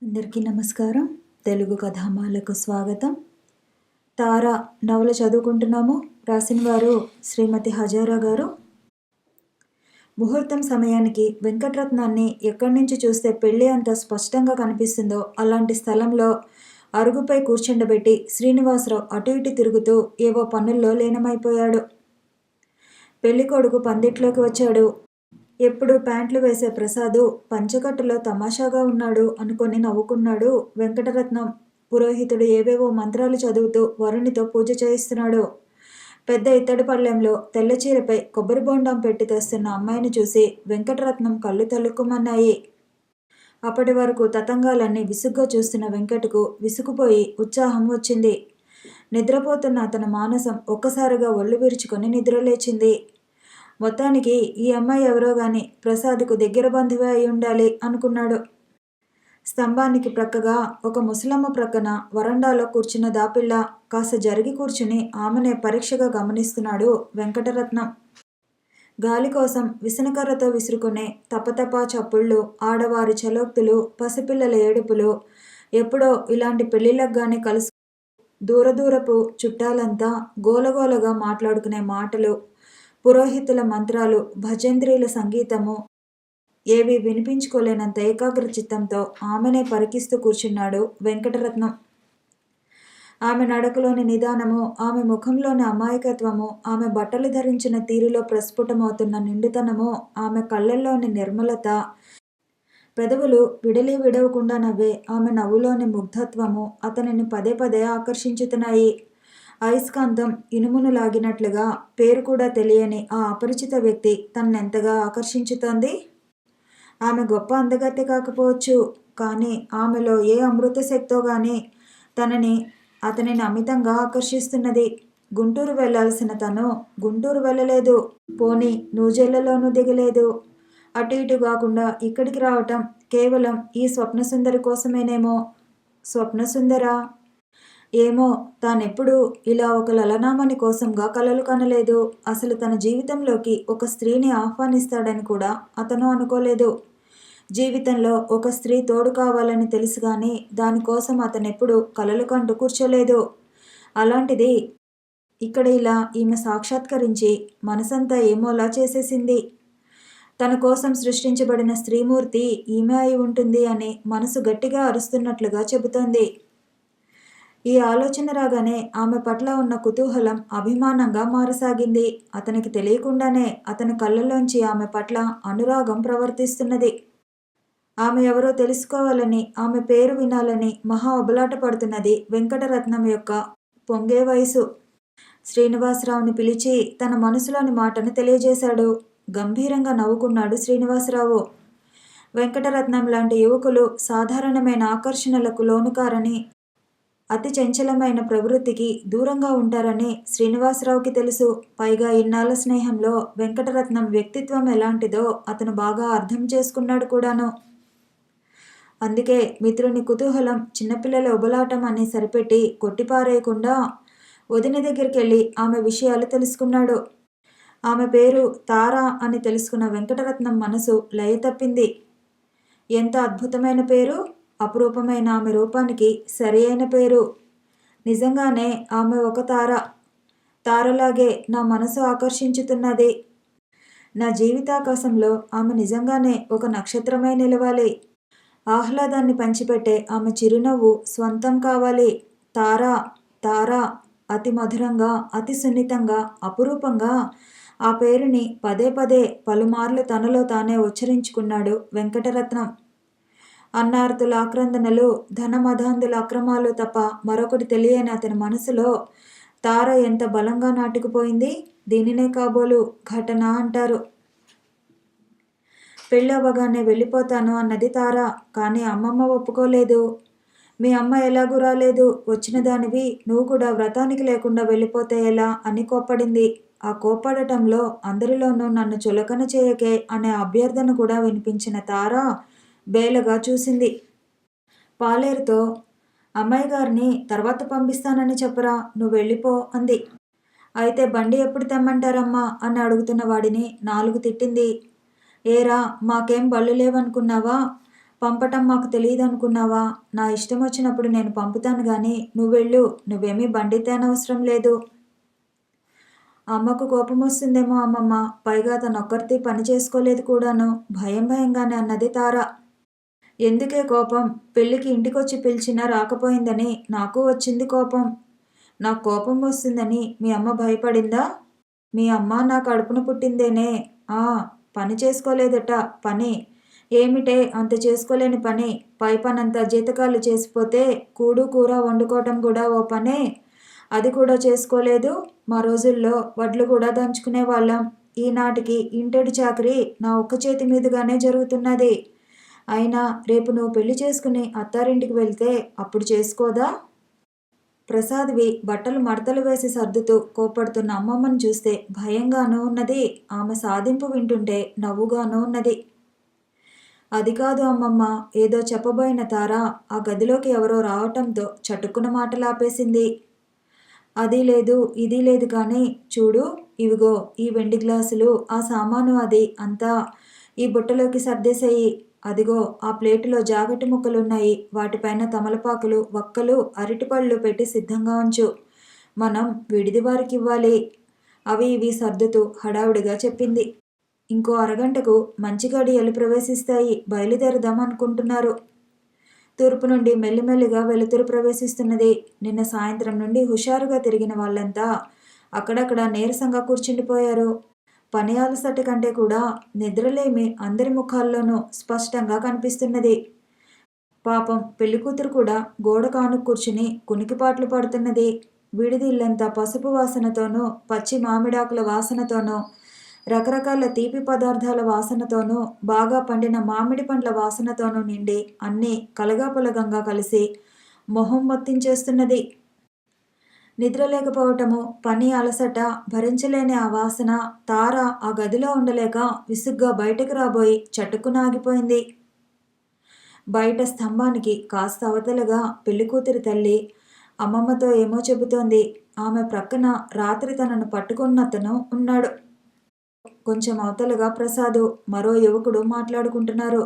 అందరికీ నమస్కారం. తెలుగు కథామాలకు స్వాగతం. తార నవల చదువుకుంటున్నాము. రాసిన వారు శ్రీమతి హజారా గారు. ముహూర్తం సమయానికి వెంకటరత్నాన్ని ఎక్కడి నుంచి చూస్తే పెళ్ళి అంత స్పష్టంగా కనిపిస్తుందో అలాంటి స్థలంలో అరుగుపై కూర్చుండబెట్టి శ్రీనివాసరావు అటు ఇటు తిరుగుతూ ఏవో పనుల్లో లీనమైపోయాడు. పెళ్ళికొడుకు పందిట్లోకి వచ్చాడు. ఎప్పుడు ప్యాంట్లు వేసే ప్రసాదు పంచకట్టులో తమాషాగా ఉన్నాడు అనుకొని నవ్వుకున్నాడు వెంకటరత్నం. పురోహితుడు ఏవేవో మంత్రాలు చదువుతూ వరుణితో పూజ చేయిస్తున్నాడు. పెద్ద ఇత్తడి పళ్ళెంలో తెల్లచీరపై కొబ్బరి బొండం పెట్టి తెస్తున్న అమ్మాయిని చూసి వెంకటరత్నం కళ్ళు తలుక్కుమన్నాయి. అప్పటి వరకు తతంగాలన్నీ విసుగ్గా చూస్తున్న వెంకటకు విసుగుపోయి ఉత్సాహం వచ్చింది. నిద్రపోతున్న అతని మానసం ఒక్కసారిగా ఒళ్ళు విరుచుకొని నిద్రలేచింది. మొత్తానికి ఈ అమ్మాయి ఎవరో గాని ప్రసాద్కు దగ్గర బంధువే అయి ఉండాలి అనుకున్నాడు. స్తంభానికి ప్రక్కగా ఒక ముసలమ్మ ప్రక్కన వరండాలో కూర్చున్న దాపిళ్ళ కాస్త జరిగి కూర్చుని ఆమెనే పరీక్షగా గమనిస్తున్నాడు వెంకటరత్నం. గాలి కోసం విసనకర్రతో విసురుకునే తపతపా చప్పుళ్ళు, ఆడవారి చలోక్తులు, పసిపిల్లల ఏడుపులు, ఎప్పుడో ఇలాంటి పెళ్లిళ్ళకు గాని కలుసు దూరదూరపు చుట్టాలంతా గోలగోలగా మాట్లాడుకునే మాటలు, పురోహితుల మంత్రాలు, భజంత్రీల సంగీతము ఏవి వినిపించుకోలేనంత ఏకాగ్ర చిత్తంతో ఆమెనే పరికిస్తూ కూర్చున్నాడు వెంకటరత్నం. ఆమె నడకలోని నిదానము, ఆమె ముఖంలోని అమాయకత్వము, ఆమె బట్టలు ధరించిన తీరులో ప్రస్ఫుటమవుతున్న నిండుతనము, ఆమె కళ్ళల్లోని నిర్మలత, పెదవులు విడలి విడవకుండా నవ్వే ఆమె నవ్వులోని ముగ్ధత్వము అతనిని పదే పదే ఆకర్షించుతున్నాయి. అయస్కాంతం ఇనుమును లాగినట్లుగా పేరు కూడా తెలియని ఆ అపరిచిత వ్యక్తి తన్నెంతగా ఆకర్షించుతోంది. ఆమె గొప్ప అందగత్తె కాకపోవచ్చు, కానీ ఆమెలో ఏ అమృత శక్తో గాని అతనిని అమితంగా ఆకర్షిస్తున్నది. గుంటూరు వెళ్లాల్సిన తను గుంటూరు వెళ్ళలేదు. పోనీ నూజెళ్లలోనూ దిగలేదు. అటు ఇటు కాకుండా ఇక్కడికి రావటం కేవలం ఈ స్వప్నసుందరి కోసమేనేమో. స్వప్నసుందరా? ఏమో, తానెప్పుడూ ఇలా ఒక లలనామణి కోసంగా కలలు కనలేదు. అసలు తన జీవితంలోకి ఒక స్త్రీని ఆహ్వానిస్తాడని కూడా అతను అనుకోలేదు. జీవితంలో ఒక స్త్రీ తోడు కావాలని తెలుసు గాని దానికోసం అతనెప్పుడు కలలు కంటూ కూర్చోలేదు. అలాంటిది ఇక్కడ ఇలా ఈమె సాక్షాత్కరించి మనసంతా ఏమోలా చేసేసింది. తన కోసం సృష్టించబడిన స్త్రీమూర్తి ఈమె అయి ఉంటుంది అని మనసు గట్టిగా అరుస్తున్నట్లుగా చెబుతోంది. ఈ ఆలోచన రాగానే ఆమె పట్ల ఉన్న కుతూహలం అభిమానంగా మారసాగింది. అతనికి తెలియకుండానే అతని కళ్ళల్లోంచి ఆమె పట్ల అనురాగం ప్రవర్తిస్తున్నది. ఆమె ఎవరో తెలుసుకోవాలని, ఆమె పేరు వినాలని మహా ఉబలాట పడుతున్నది వెంకటరత్నం యొక్క పొంగే వయసు. శ్రీనివాసరావుని పిలిచి తన మనసులోని మాటను తెలియజేశాడు. గంభీరంగా నవ్వుకున్నాడు శ్రీనివాసరావు. వెంకటరత్నం లాంటి యువకులు సాధారణమైన ఆకర్షణలకు లోనుకారని, అతి చంచలమైన ప్రవృత్తికి దూరంగా ఉంటారని శ్రీనివాసరావుకి తెలుసు. పైగా ఇన్నాళ్ల స్నేహంలో వెంకటరత్నం వ్యక్తిత్వం ఎలాంటిదో అతను బాగా అర్థం చేసుకున్నాడు కూడాను. అందుకే మిత్రుని కుతూహలం చిన్నపిల్లల ఉబలాటం అని సరిపెట్టి కొట్టిపారేయకుండా వదిన దగ్గరికెళ్ళి ఆమె విషయాలు తెలుసుకున్నాడు. ఆమె పేరు తార అని తెలుసుకున్న వెంకటరత్నం మనసు లయ తప్పింది. ఎంత అద్భుతమైన పేరు! అపురూపమైన ఆమె రూపానికి సరి అయిన పేరు. నిజంగానే ఆమె ఒక తార. తారలాగే నా మనసు ఆకర్షించుతున్నది. నా జీవితాకాశంలో ఆమె నిజంగానే ఒక నక్షత్రమై నిలవాలి. ఆహ్లాదాన్ని పంచిపెట్టే ఆమె చిరునవ్వు స్వంతం కావాలి. తారా, తారా అతి మధురంగా, అతి సున్నితంగా, అపురూపంగా ఆ పేరుని పదే పదే పలుమార్లు తనలో తానే ఉచ్చరించుకున్నాడు వెంకటరత్నం. అన్నార్తుల ఆక్రందనలు, ధనమదాంధుల అక్రమాలు తప్ప మరొకటి తెలియని అతని మనసులో తార ఎంత బలంగా నాటుకుపోయింది. దీనినే కాబోలు ఘటన అంటారు. పెళ్ళవగానే వెళ్ళిపోతాను అన్నది తార. కానీ అమ్మమ్మ ఒప్పుకోలేదు. మీ అమ్మ ఎలాగూ రాలేదు, వచ్చిన దానివి నువ్వు కూడా వ్రతానికి లేకుండా వెళ్ళిపోతే ఎలా అని కోప్పడింది. ఆ కోప్పడటంలో అందరిలోనూ నన్ను చులకన చేయకే అనే అభ్యర్థన కూడా వినిపించిన తార బేలగా చూసింది. పాలేరుతో అమ్మాయి గారిని తర్వాత పంపిస్తానని చెప్పరా, నువ్వు వెళ్ళిపో అంది. అయితే బండి ఎప్పుడు తెమ్మంటారమ్మా అని అడుగుతున్న వాడిని 4 తిట్టింది. ఏరా, మాకేం బళ్ళు లేవనుకున్నావా? పంపటం మాకు తెలియదనుకున్నావా? నా ఇష్టం వచ్చినప్పుడు నేను పంపుతాను గాని నువ్వెళ్ళు. నువ్వేమీ బండి తేనవసరం లేదు. అమ్మకు కోపమొస్తుందేమో అమ్మమ్మ. పైగా తనొక్కర్తి పని చేసుకోలేదు కూడాను. భయంగానే అన్నది తార. ఎందుకే కోపం? పెళ్ళికి ఇంటికొచ్చి పిలిచినా రాకపోయిందని నాకు వచ్చింది కోపం. నాకు కోపం వస్తుందని మీ అమ్మ భయపడిందా? మీ అమ్మ నా కడుపున పుట్టిందేనే. ఆ! పని చేసుకోలేదట పని. ఏమిటే అంత చేసుకోలేని పని? పై పనంతా జీతకాలు చేసిపోతే కూడు కూర వండుకోవటం కూడా ఓ పనే. అది కూడా చేసుకోలేదు. మా రోజుల్లో వడ్లు కూడా దంచుకునేవాళ్ళం. ఈనాటికి ఇంటెడు చాకిరీ నా ఒక్క చేతి మీదుగానే జరుగుతున్నది. అయినా రేపు నువ్వు పెళ్లి చేసుకుని అత్తారింటికి వెళ్తే అప్పుడు చేసుకోదా? ప్రసాద్వి బట్టలు మడతలు వేసి సర్దుతూ కోప్పడుతున్న అమ్మమ్మను చూస్తే భయంగానూ ఉన్నది. ఆమె సాధింపు వింటుంటే నవ్వుగానూ ఉన్నది. అది కాదు అమ్మమ్మ. ఏదో చెప్పబోయిన తార ఆ గదిలోకి ఎవరో రావటంతో చటుక్కున మాటలాపేసింది. అది లేదు ఇది లేదు కానీ చూడు, ఇవిగో ఈ వెండి గ్లాసులు, ఆ సామాను అది అంతా ఈ బుట్టలోకి సర్దేసేయి. అదిగో ఆ ప్లేటులో జాగటి ముక్కలున్నాయి. వాటిపైన తమలపాకులు, వక్కలు, అరటిపళ్ళు పెట్టి సిద్ధంగా ఉంచు. మనం విడిది వారికివ్వాలి. అవి ఇవి సర్దుతూ హడావుడిగా చెప్పింది. ఇంకో అరగంటకు మంచి గడియలు ప్రవేశిస్తాయి. బయలుదేరదాం అనుకుంటున్నారు. తూర్పు నుండి మెల్లిమెల్లిగా వెలుతురు ప్రవేశిస్తున్నది. నిన్న సాయంత్రం నుండి హుషారుగా తిరిగిన వాళ్ళంతా అక్కడక్కడ నీరసంగా కూర్చుండిపోయారు. పని అలసట కంటే కూడా నిద్రలేమి అందరి ముఖాల్లోనూ స్పష్టంగా కనిపిస్తున్నది. పాపం పెళ్లికూతురు కూడా గోడ కాను కూర్చుని కునికిపాట్లు పడుతున్నది. విడిది ఇల్లంతా పసుపు వాసనతోనూ, పచ్చి మామిడాకుల వాసనతోనూ, రకరకాల తీపి పదార్థాల వాసనతోనూ, బాగా పండిన మామిడి పండ్ల వాసనతోనూ నిండి అన్నీ కలగాపులగంగా కలిసి మొహం మొత్తించేస్తున్నది. నిద్ర లేకపోవటము, పని అలసట, భరించలేని ఆ వాసన. తార ఆ గదిలో ఉండలేక విసుగ్గా బయటకు రాబోయి చటుక్కున ఆగిపోయింది. బయట స్తంభానికి కాస్త అవతలగా పెళ్లికూతురి తల్లి అమ్మమ్మతో ఏమో చెబుతోంది. ఆమె ప్రక్కన రాత్రి తనను పట్టుకున్నతను ఉన్నాడు. కొంచెం అవతలగా ప్రసాదు, మరో యువకుడు మాట్లాడుకుంటున్నారు.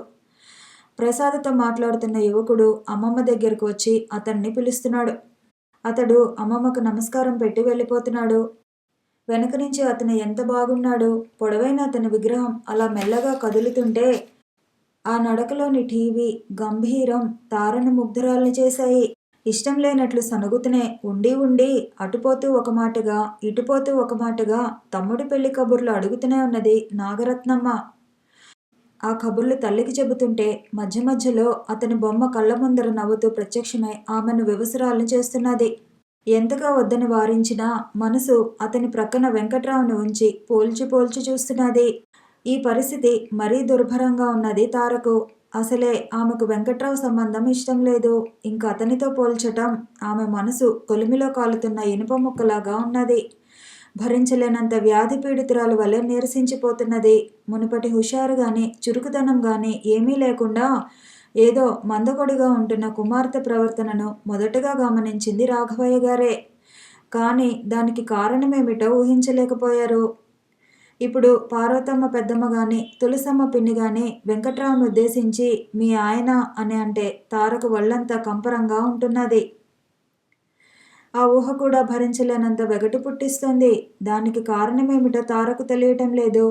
ప్రసాదుతో మాట్లాడుతున్న యువకుడు అమ్మమ్మ దగ్గరకు వచ్చి అతన్ని పిలుస్తున్నాడు. అతడు అమ్మమ్మకు నమస్కారం పెట్టి వెళ్ళిపోతున్నాడు. వెనక నుంచి అతను ఎంత బాగున్నాడు. పొడవైన అతని విగ్రహం అలా మెల్లగా కదులుతుంటే ఆ నడకలోని టీవీ గంభీరం తారను ముగ్ధురాల్ని చేశాయి. ఇష్టం లేనట్లు సనుగుతూనే ఉండి అటుపోతూ ఒక మాటగా ఇటుపోతూ ఒక మాటగా తమ్ముడి పెళ్లి కబుర్లు అడుగుతూనే ఉన్నది నాగరత్నమ్మ. ఆ కబుర్లు తల్లికి చెబుతుంటే మధ్య మధ్యలో అతని బొమ్మ కళ్ళ ముందర నవ్వుతూ ప్రత్యక్షమై ఆమెను వివసరాలను చేస్తున్నది. ఎంతగా వద్దని వారించినా మనసు అతని ప్రక్కన వెంకట్రావును ఉంచి పోల్చి చూస్తున్నది. ఈ పరిస్థితి మరీ దుర్భరంగా ఉన్నది తారకు. అసలే ఆమెకు వెంకట్రావు సంబంధం ఇష్టం లేదు. ఇంక అతనితో పోల్చటం ఆమె మనసు కొలిమిలో కాలుతున్న ఇనుప ముక్కలాగా ఉన్నది. భరించలేనంత వ్యాధి పీడితురాలు వలె నీరసించిపోతున్నది. మునుపటి హుషారు గాని చురుకుదనం గాని ఏమీ లేకుండా ఏదో మందకొడిగా ఉంటున్న కుమార్తె ప్రవర్తనను మొదటగా గమనించింది రాఘవయ్య గారే. కానీ దానికి కారణమేమిటో ఊహించలేకపోయారు. ఇప్పుడు పార్వతమ్మ పెద్దమ్మ గాని తులసమ్మ పిన్ని గాని వెంకట్రావును ఉద్దేశించి మీ ఆయన అని అంటే తారకు ఒళ్ళంతా కంపరంగా ఉంటున్నది. ఆ ఊహ కూడా భరించలేనంత వెగటు పుట్టిస్తోంది. దానికి కారణమేమిటో తారకు తెలియటం లేదు.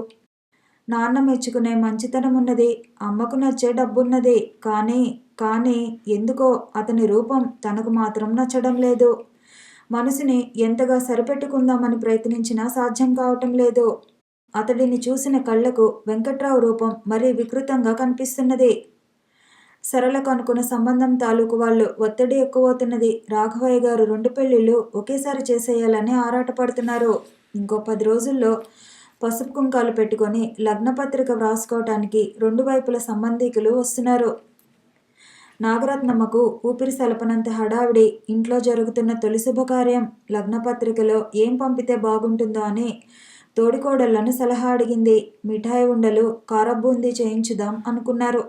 నాన్న మెచ్చుకునే మంచితనం ఉన్నది. అమ్మకు నచ్చే డబ్బున్నది. కానీ ఎందుకో అతని రూపం తనకు మాత్రం నచ్చడం లేదు. మనసుని ఎంతగా సరిపెట్టుకుందామని ప్రయత్నించినా సాధ్యం కావటం లేదు. అతడిని చూసిన కళ్ళకు వెంకట్రావు రూపం మరీ వికృతంగా కనిపిస్తున్నది. సరళకు అనుకున్న సంబంధం తాలూకు వాళ్ళు ఒత్తిడి ఎక్కువవుతున్నది. రాఘవయ్య గారు 2 పెళ్లిళ్ళు ఒకేసారి చేసేయాలని ఆరాటపడుతున్నారు. ఇంకో 10 రోజుల్లో పసుపు కుంకాలు పెట్టుకొని లగ్నపత్రిక వ్రాసుకోవటానికి 2 వైపుల సంబంధీకులు వస్తున్నారు. నాగరత్నమ్మకు ఊపిరి సలపనంత హడావిడి. ఇంట్లో జరుగుతున్న తొలి శుభకార్యం. లగ్నపత్రికలో ఏం పంపితే బాగుంటుందో అని తోడికోడళ్లను సలహా అడిగింది. మిఠాయి ఉండలు, కారబూందీ చేయించుదాం అనుకున్నారు.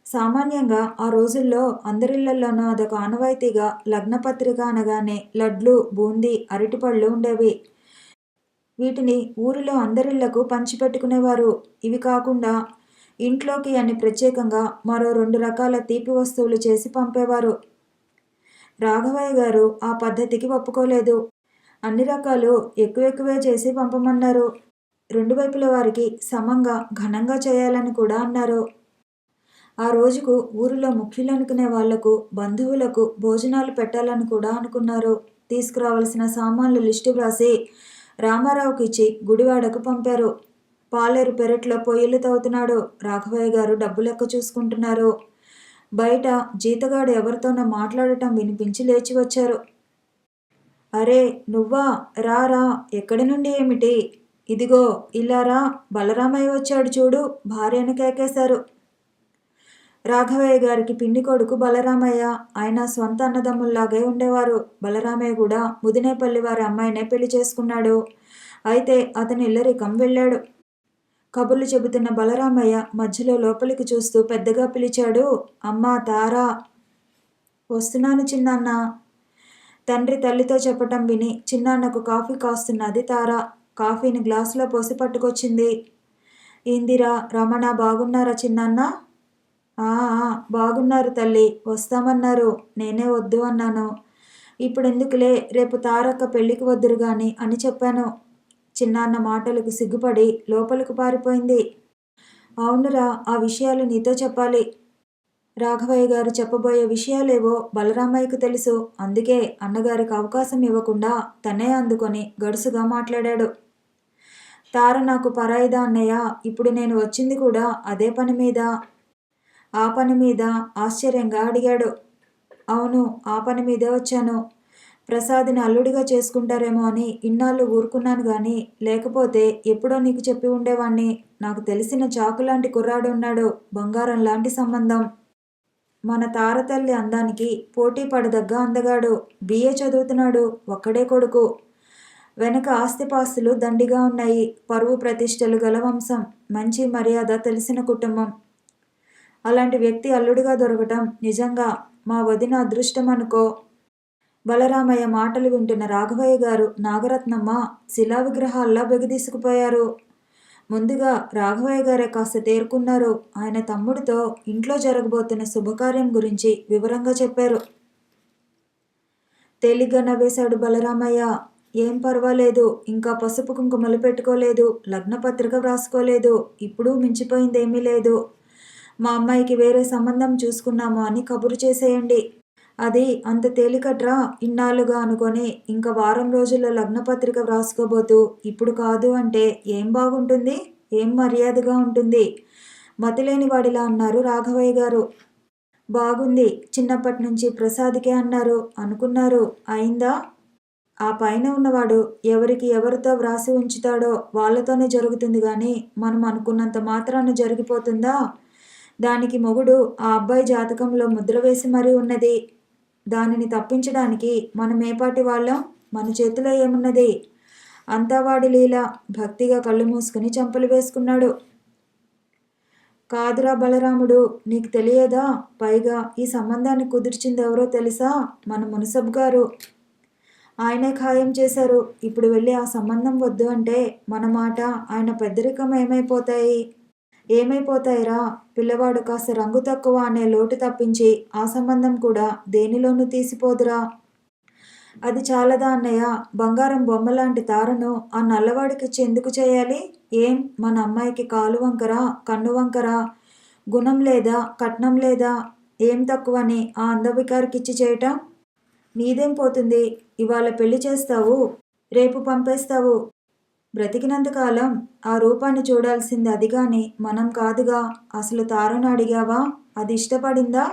సామాన్యంగా ఆ రోజుల్లో అందరిళ్లలోనూ అదొక ఆనవాయితీగా లగ్నపత్రిక అనగానే లడ్లు, బూందీ, అరటిపళ్ళు ఉండేవి. వీటిని ఊరిలో అందరిళ్లకు పంచిపెట్టుకునేవారు. ఇవి కాకుండా ఇంట్లోకి అని ప్రత్యేకంగా మరో 2 రకాల తీపి వస్తువులు చేసి పంపేవారు. రాఘవయ్య గారు ఆ పద్ధతికి ఒప్పుకోలేదు. అన్ని రకాలు ఎక్కువెక్కువే చేసి పంపమన్నారు. 2 వైపుల వారికి సమంగా, ఘనంగా చేయాలని కూడా అన్నారు. ఆ రోజుకు ఊరిలో ముఖ్యులనుకునే వాళ్లకు, బంధువులకు భోజనాలు పెట్టాలని కూడా అనుకున్నారు. తీసుకురావలసిన సామాన్లు లిస్టు వ్రాసి రామారావుకిచ్చి గుడివాడకు పంపారు. పాలేరు పెరట్లో పొయ్యిలు తవ్వుతున్నాడు. రాఘవయ్య గారు డబ్బు లెక్క చూసుకుంటున్నారు. బయట జీతగాడు ఎవరితోనో మాట్లాడటం వినిపించి లేచి వచ్చారు. అరే నువ్వా? రా రా. ఎక్కడి నుండి ఏమిటి? ఇదిగో ఇలా రా, బలరామయ్య వచ్చాడు చూడు, భార్యను కేకేశారు. రాఘవయ్య గారికి పిండి కొడుకు బలరామయ్య. ఆయన స్వంత అన్నదమ్ముల్లాగే ఉండేవారు. బలరామయ్య కూడా ముదినేపల్లి వారి అమ్మాయినే పెళ్లి చేసుకున్నాడు. అయితే అతని ఇల్లరికం వెళ్ళాడు. కబుర్లు చెబుతున్న బలరామయ్య మధ్యలో లోపలికి చూస్తూ పెద్దగా పిలిచాడు. అమ్మా తారా. వస్తున్నాను చిన్నాన్న. తండ్రి తల్లితో చెప్పటం విని చిన్నాన్నకు కాఫీ కాస్తున్నది తార. కాఫీని గ్లాసులో పోసి పట్టుకొచ్చింది. ఇందిరా, రమణ బాగున్నారా చిన్నాన్న? ఆ బాగున్నారు తల్లి, వస్తామన్నారు. నేనే వద్దు అన్నాను. ఇప్పుడెందుకులే, రేపు తారక్క పెళ్లికి వద్దురు గాని అని చెప్పాను. చిన్నాన్న మాటలకు సిగ్గుపడి లోపలికి పారిపోయింది. అవునురా, ఆ విషయాలు నీతో చెప్పాలి. రాఘవయ్య గారు చెప్పబోయే విషయాలేవో బలరామయ్యకు తెలుసు. అందుకే అన్నగారికి అవకాశం ఇవ్వకుండా తనే అందుకొని గడుసుగా మాట్లాడాడు. తార నాకు పరాయిదా అన్నయ్య. ఇప్పుడు నేను వచ్చింది కూడా అదే పని మీద. ఆ పని మీద? ఆశ్చర్యంగా అడిగాడు. అవును, ఆ పని మీదే వచ్చాను. ప్రసాద్ని అల్లుడిగా చేసుకుంటారేమో అని ఇన్నాళ్ళు ఊరుకున్నాను గాని, లేకపోతే ఎప్పుడో నీకు చెప్పి ఉండేవాణ్ణి. నాకు తెలిసిన చాకులాంటి కుర్రాడు ఉన్నాడు, బంగారం లాంటి సంబంధం. మన తారతల్లి అందానికి పోటీ పడదగ్గ అందగాడు. బిఏ చదువుతున్నాడు, ఒక్కడే కొడుకు. వెనక ఆస్తిపాస్తులు దండిగా ఉన్నాయి. పరువు ప్రతిష్టలు గల వంశం, మంచి మర్యాద తెలిసిన కుటుంబం. అలాంటి వ్యక్తి అల్లుడిగా దొరకటం నిజంగా మా వదిన అదృష్టం అనుకో. బలరామయ్య మాటలు వింటున్న రాఘవయ్య గారు, నాగరత్నమ్మ శిలా విగ్రహాల్లా బెగిదీసుకుపోయారు. ముందుగా రాఘవయ్య గారే కాస్త తేరుకున్నారు. ఆయన తమ్ముడితో ఇంట్లో జరగబోతున్న శుభకార్యం గురించి వివరంగా చెప్పారు. తేలిగ్గా నవ్వేశాడు బలరామయ్య. ఏం పర్వాలేదు, ఇంకా పసుపు కుంకుమలు పెట్టుకోలేదు, లగ్నపత్రిక వ్రాసుకోలేదు, ఇప్పుడు మించిపోయిందేమీ లేదు. మా అమ్మాయికి వేరే సంబంధం చూసుకున్నాము అని కబురు చేసేయండి. అది అంత తేలికట్రా ఇన్నాళ్ళుగా అనుకొని ఇంకా వారం రోజుల్లో లగ్నపత్రిక వ్రాసుకోబోతూ ఇప్పుడు కాదు అంటే ఏం బాగుంటుంది, ఏం మర్యాదగా ఉంటుంది? మతిలేని వాడిలా అన్నారు రాఘవయ్య గారు. బాగుంది, చిన్నప్పటి నుంచి ప్రసాద్కే అన్నారు అనుకున్నారు, అయిందా? ఆ పైన ఉన్నవాడు ఎవరికి ఎవరితో వ్రాసి ఉంచుతాడో వాళ్ళతోనే జరుగుతుంది కానీ మనం అనుకున్నంత మాత్రాన జరిగిపోతుందా? దానికి మొగుడు ఆ అబ్బాయి జాతకంలో ముద్ర వేసి మరీ ఉన్నది. దానిని తప్పించడానికి మనం ఏపాటి వాళ్ళం? మన చేతిలో ఏమున్నది? అంతా వాడి లీల. భక్తిగా కళ్ళు మూసుకుని చెంపలు వేసుకున్నాడు. కాదురా బలరాముడు, నీకు తెలియదా? పైగా ఈ సంబంధాన్ని కుదిర్చింది ఎవరో తెలుసా? మన మునసబ్ గారు. ఆయనే ఖాయం చేశారు. ఇప్పుడు వెళ్ళి ఆ సంబంధం వద్దు అంటే మన మాట, ఆయన పెద్దరికం ఏమైపోతాయిరా? పిల్లవాడు కాస్త రంగు తక్కువ అనే లోటు తప్పించి ఆ సంబంధం కూడా దేనిలోనూ తీసిపోదురా. అది చాలదా అన్నయ్య? బంగారం బొమ్మలాంటి తారను ఆ నల్లవాడికిచ్చి ఎందుకు చేయాలి? ఏం మన అమ్మాయికి కాలు వంకరా, కన్ను వంకరా? గుణం లేదా, కట్నం లేదా? ఏం తక్కువని ఆ అందవికారికిచ్చి చేయటం? నీదేం పోతుంది? ఇవాళ పెళ్లి చేస్తావు, రేపు పంపేస్తావు. బ్రతికినంతకాలం ఆ రూపాన్ని చూడాల్సింది అది గాని మనం కాదుగా. అసలు తారను అడిగావా? అది ఇష్టపడిందా?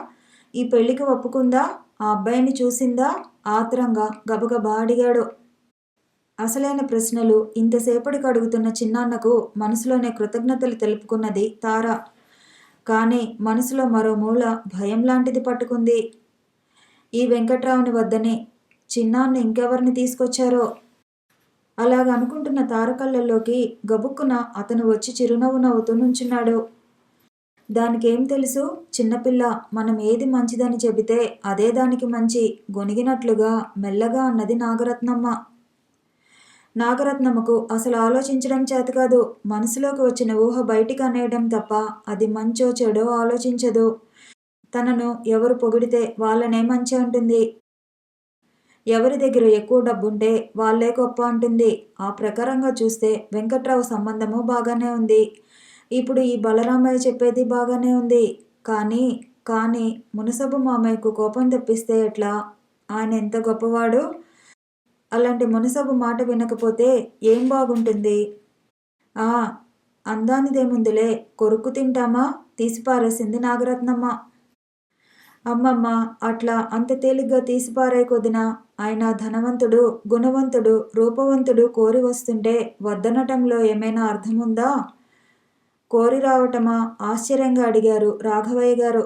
ఈ పెళ్లికి ఒప్పుకుందా? ఆ అబ్బాయిని చూసిందా? ఆత్రంగా గబగబా అడిగాడు. అసలైన ప్రశ్నలు ఇంతసేపటికి అడుగుతున్న చిన్నాన్నకు మనసులోనే కృతజ్ఞతలు తెలుపుకున్నది తార. కానీ మనసులో మరో మూల భయం లాంటిది పట్టుకుంది. ఈ వెంకట్రావుని వద్దని చిన్నాన్న ఇంకెవరిని తీసుకొచ్చారో? అలాగ అనుకుంటున్న తారకళ్ళల్లోకి గబుక్కున అతను వచ్చి చిరునవ్వు నవ్వుతూ నుంచున్నాడు. దానికేం తెలుసు? చిన్నపిల్ల, మనం ఏది మంచిదని చెబితే అదే దానికి మంచి, గొనిగినట్లుగా మెల్లగా అన్నది నాగరత్నమ్మ. నాగరత్నమ్మకు అసలు ఆలోచించడం చేతకాదు. మనసులోకి వచ్చిన ఊహ బయటికి అనేయడం తప్ప అది మంచో చెడో ఆలోచించదు. తనను ఎవరు పొగిడితే వాళ్ళనే మంచి అంటుంది. ఎవరి దగ్గర ఎక్కువ డబ్బుంటే వాళ్ళే గొప్ప అంటుంది. ఆ ప్రకారంగా చూస్తే వెంకట్రావు సంబంధము బాగానే ఉంది. ఇప్పుడు ఈ బలరామయ్య చెప్పేది బాగానే ఉంది. కానీ మునసబు మామయ్యకు కోపం తెప్పిస్తే ఎట్లా? ఆయన ఎంత గొప్పవాడు? అలాంటి మునసబు మాట వినకపోతే ఏం బాగుంటుంది? ఆ అందానిదేముందిలే, కొరుక్కు తింటామా? తీసిపారేసింది నాగరత్నమ్మ. అమ్మమ్మ, అట్లా అంత తేలిగ్గా తీసిపారేయ్ కొదినా. ఆయన ధనవంతుడు, గుణవంతుడు, రూపవంతుడు కోరి వస్తుంటే వద్దనటంలో ఏమైనా అర్థముందా? కోరి రావటమా? ఆశ్చర్యంగా అడిగారు రాఘవయ్య గారు.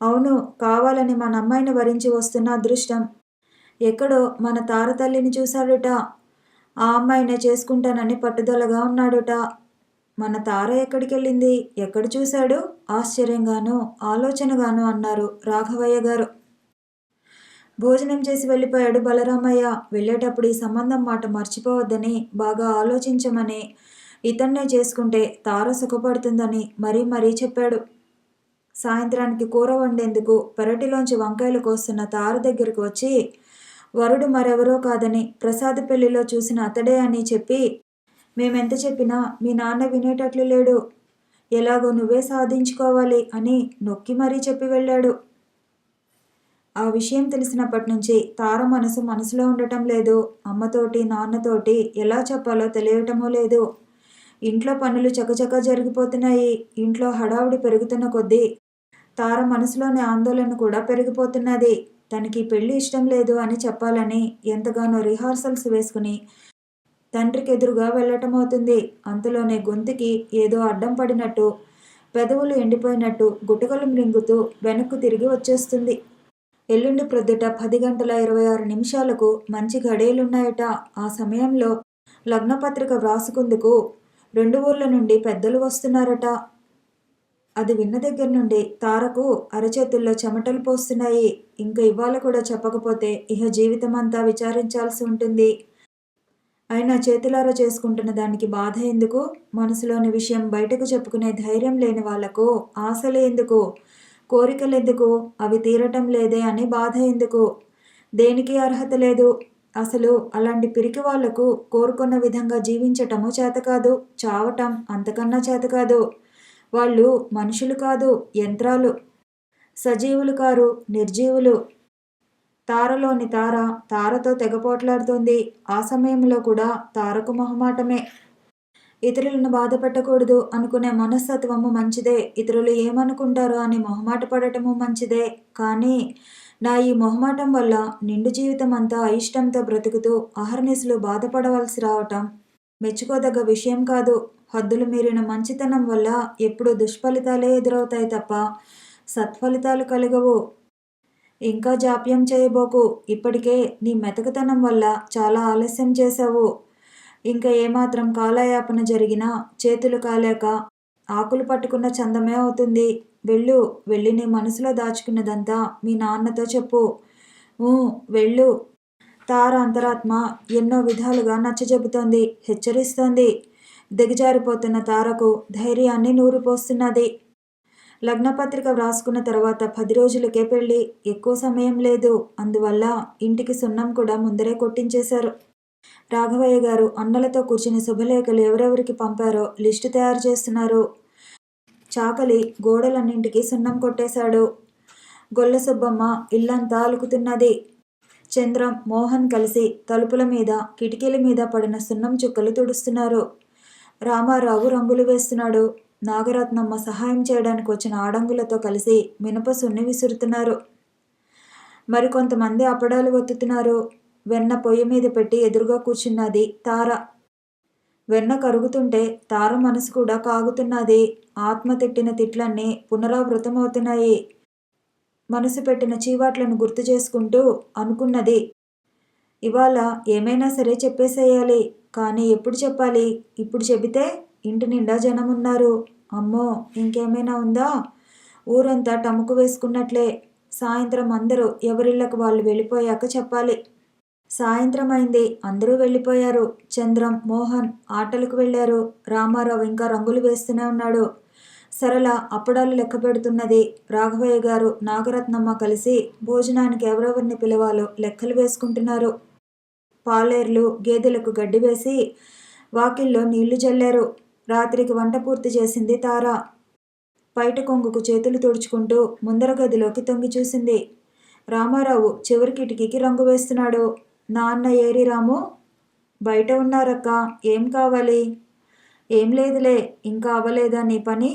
అవును, కావాలని మనమ్మాయిని వరించి వస్తున్న అదృష్టం. ఎక్కడో మన తారతల్లిని చూశాడుట. ఆ అమ్మాయినే చేసుకుంటానని పట్టుదలగా ఉన్నాడుట. మన తార ఎక్కడికెళ్ళింది? ఎక్కడ చూశాడు? ఆశ్చర్యంగానూ ఆలోచనగానూ అన్నారు రాఘవయ్య గారు. భోజనం చేసి వెళ్ళిపోయాడు బలరామయ్య. వెళ్ళేటప్పుడు ఈ సంబంధం మాట మర్చిపోవద్దని, బాగా ఆలోచించమని, ఇతన్నే చేసుకుంటే తార సుఖపడుతుందని మరీ చెప్పాడు. సాయంత్రానికి కూర వండేందుకు పెరటిలోంచి వంకాయలు కోస్తున్న తార దగ్గరకు వచ్చి, వరుడు మరెవరో కాదని ప్రసాద్ పెళ్లిలో చూసిన అతడే అని చెప్పి, మేమెంత చెప్పినా మీ నాన్న వినేటట్లు లేడు, ఎలాగో నువ్వే సాధించుకోవాలి అని నొక్కి మరీ చెప్పి వెళ్ళాడు. ఆ విషయం తెలిసినప్పటి నుంచి తార మనసులో ఉండటం లేదు. అమ్మతోటి నాన్నతోటి ఎలా చెప్పాలో తెలియటమూ లేదు. ఇంట్లో పనులు చకచకా జరిగిపోతున్నాయి. ఇంట్లో హడావుడి పెరుగుతున్న కొద్దీ తార మనసులోని ఆందోళన కూడా పెరిగిపోతున్నది. తనకి పెళ్లి ఇష్టం లేదు అని చెప్పాలని ఎంతగానో రిహార్సల్స్ వేసుకుని తండ్రికి ఎదురుగా వెళ్ళటమవుతుంది. అంతలోనే గొంతుకి ఏదో అడ్డం పడినట్టు, పెదవులు ఎండిపోయినట్టు గుటకలు మృంగుతూ వెనక్కు తిరిగి వచ్చేస్తుంది. ఎల్లుండి ప్రొద్దుట 10:26 మంచి ఘడియలున్నాయట. ఆ సమయంలో లగ్నపత్రిక వ్రాసుకుందుకు 2 ఊర్ల నుండి పెద్దలు వస్తున్నారట. అది విన్న దగ్గర నుండి తారకు అరచేతుల్లో చెమటలు పోస్తున్నాయి. ఇంక ఇవాళ కూడా చెప్పకపోతే ఇహ జీవితమంతా విచారించాల్సి ఉంటుంది. అయినా చేతులారా చేసుకుంటున్న దానికి బాధ ఎందుకు? మనసులోని విషయం బయటకు చెప్పుకునే ధైర్యం లేని వాళ్లకు ఆశలు ఎందుకు? కోరికలెందుకు? అవి తీరటం లేదే అని బాధ ఎందుకు? దేనికి అర్హత లేదు. అసలు అలాంటి పిరికి వాళ్లకు కోరుకున్న విధంగా జీవించటము చేతకాదు. చావటం అంతకన్నా చేతకాదు. వాళ్ళు మనుషులు కాదు, యంత్రాలు. సజీవులు కారు, నిర్జీవులు. తారలోని తారతో తెగపోట్లాడుతోంది. ఆ సమయంలో కూడా తారకు మొహమాటమే. ఇతరులను బాధ పెట్టకూడదు అనుకునే మనస్తత్వము మంచిదే. ఇతరులు ఏమనుకుంటారో అని మొహమాట పడటము మంచిదే. కానీ నా ఈ మొహమాటం వల్ల నిండు జీవితం అంతా అయిష్టంతో బ్రతుకుతూ అహర్నిశలు బాధపడవలసి రావటం మెచ్చుకోదగ్గ విషయం కాదు. హద్దులు మీరిన మంచితనం వల్ల ఎప్పుడూ దుష్ఫలితాలే ఎదురవుతాయి తప్ప సత్ఫలితాలు కలగవు. ఇంకా జాప్యం చేయబోకు. ఇప్పటికే నీ మెతకతనం వల్ల చాలా ఆలస్యం చేశావు. ఇంకా ఏమాత్రం కాలయాపన జరిగినా చేతులు కాలేక ఆకులు పట్టుకున్న చందమే అవుతుంది. వెళ్ళి నీ మనసులో దాచుకున్నదంతా మీ నాన్నతో చెప్పు. వెళ్ళు. తార అంతరాత్మ ఎన్నో విధాలుగా నచ్చజెబుతోంది, హెచ్చరిస్తోంది. దిగజారిపోతున్న తారకు ధైర్యాన్ని నూరిపోస్తున్నది. లగ్నపత్రిక వ్రాసుకున్న తర్వాత 10 రోజులకే పెళ్లి. ఎక్కువ సమయం లేదు. అందువల్ల ఇంటికి సున్నం కూడా ముందరే కొట్టించేశారు. రాఘవయ్య గారు అన్నలతో కూర్చుని శుభలేఖలు ఎవరెవరికి పంపారో లిస్టు తయారు చేస్తున్నారు. చాకలి గోడలన్నింటికి సున్నం కొట్టేశాడు. గొల్ల సుబ్బమ్మ ఇల్లంతా అలుకుతున్నది. చంద్రం, మోహన్ కలిసి తలుపుల మీద, కిటికీల మీద పడిన సున్నం చుక్కలు తుడుస్తున్నారు. రామారావు రంగులు వేస్తున్నాడు. నాగరత్నమ్మ సహాయం చేయడానికి వచ్చిన ఆడంగులతో కలిసి మినప సున్ని విసురుతున్నారు. మరికొంతమంది అప్పడాలు ఒత్తుతున్నారు. వెన్న పొయ్యి మీద పెట్టి ఎదురుగా కూర్చున్నది తార. వెన్న కరుగుతుంటే తార మనసు కూడా కాగుతున్నది. ఆత్మ తిట్టిన తిట్లన్నీ పునరావృతమవుతున్నాయి. మనసు పెట్టిన చీవాట్లను గుర్తు చేసుకుంటూ అనుకున్నది, ఇవాళ ఏమైనా సరే చెప్పేసేయాలి. కానీ ఎప్పుడు చెప్పాలి? ఇప్పుడు చెబితే ఇంటి నిండా జనమున్నారు. అమ్మో, ఇంకేమైనా ఉందా? ఊరంతా టముకు వేసుకున్నట్లే. సాయంత్రం అందరూ ఎవరిళ్లకు వాళ్ళు వెళ్ళిపోయాక చెప్పాలి. సాయంత్రం అయింది. అందరూ వెళ్ళిపోయారు. చంద్రం, మోహన్ ఆటలకు వెళ్ళారు. రామారావు ఇంకా రంగులు వేస్తూనే ఉన్నాడు. సరళ అప్పడాలు లెక్క పెడుతున్నది. రాఘవయ్య గారు, నాగరత్నమ్మ కలిసి భోజనానికి ఎవరెవరిని పిలవాలో లెక్కలు వేసుకుంటున్నారు. పాలేర్లు, గేదెలకు గడ్డి వేసి వాకిల్లో నీళ్లు జల్లారు. రాత్రికి వంట పూర్తి చేసింది తార. బయట కొంగుకు చేతులు తుడుచుకుంటూ ముందర గదిలోకి తొంగి చూసింది. రామారావు చివరి కిటికీకి రంగు వేస్తున్నాడు. నాన్న ఏరి రాము? బయట ఉన్నారక్క. ఏం కావాలి? ఏం లేదులే. ఇంకా అవ్వలేదా నీ పని?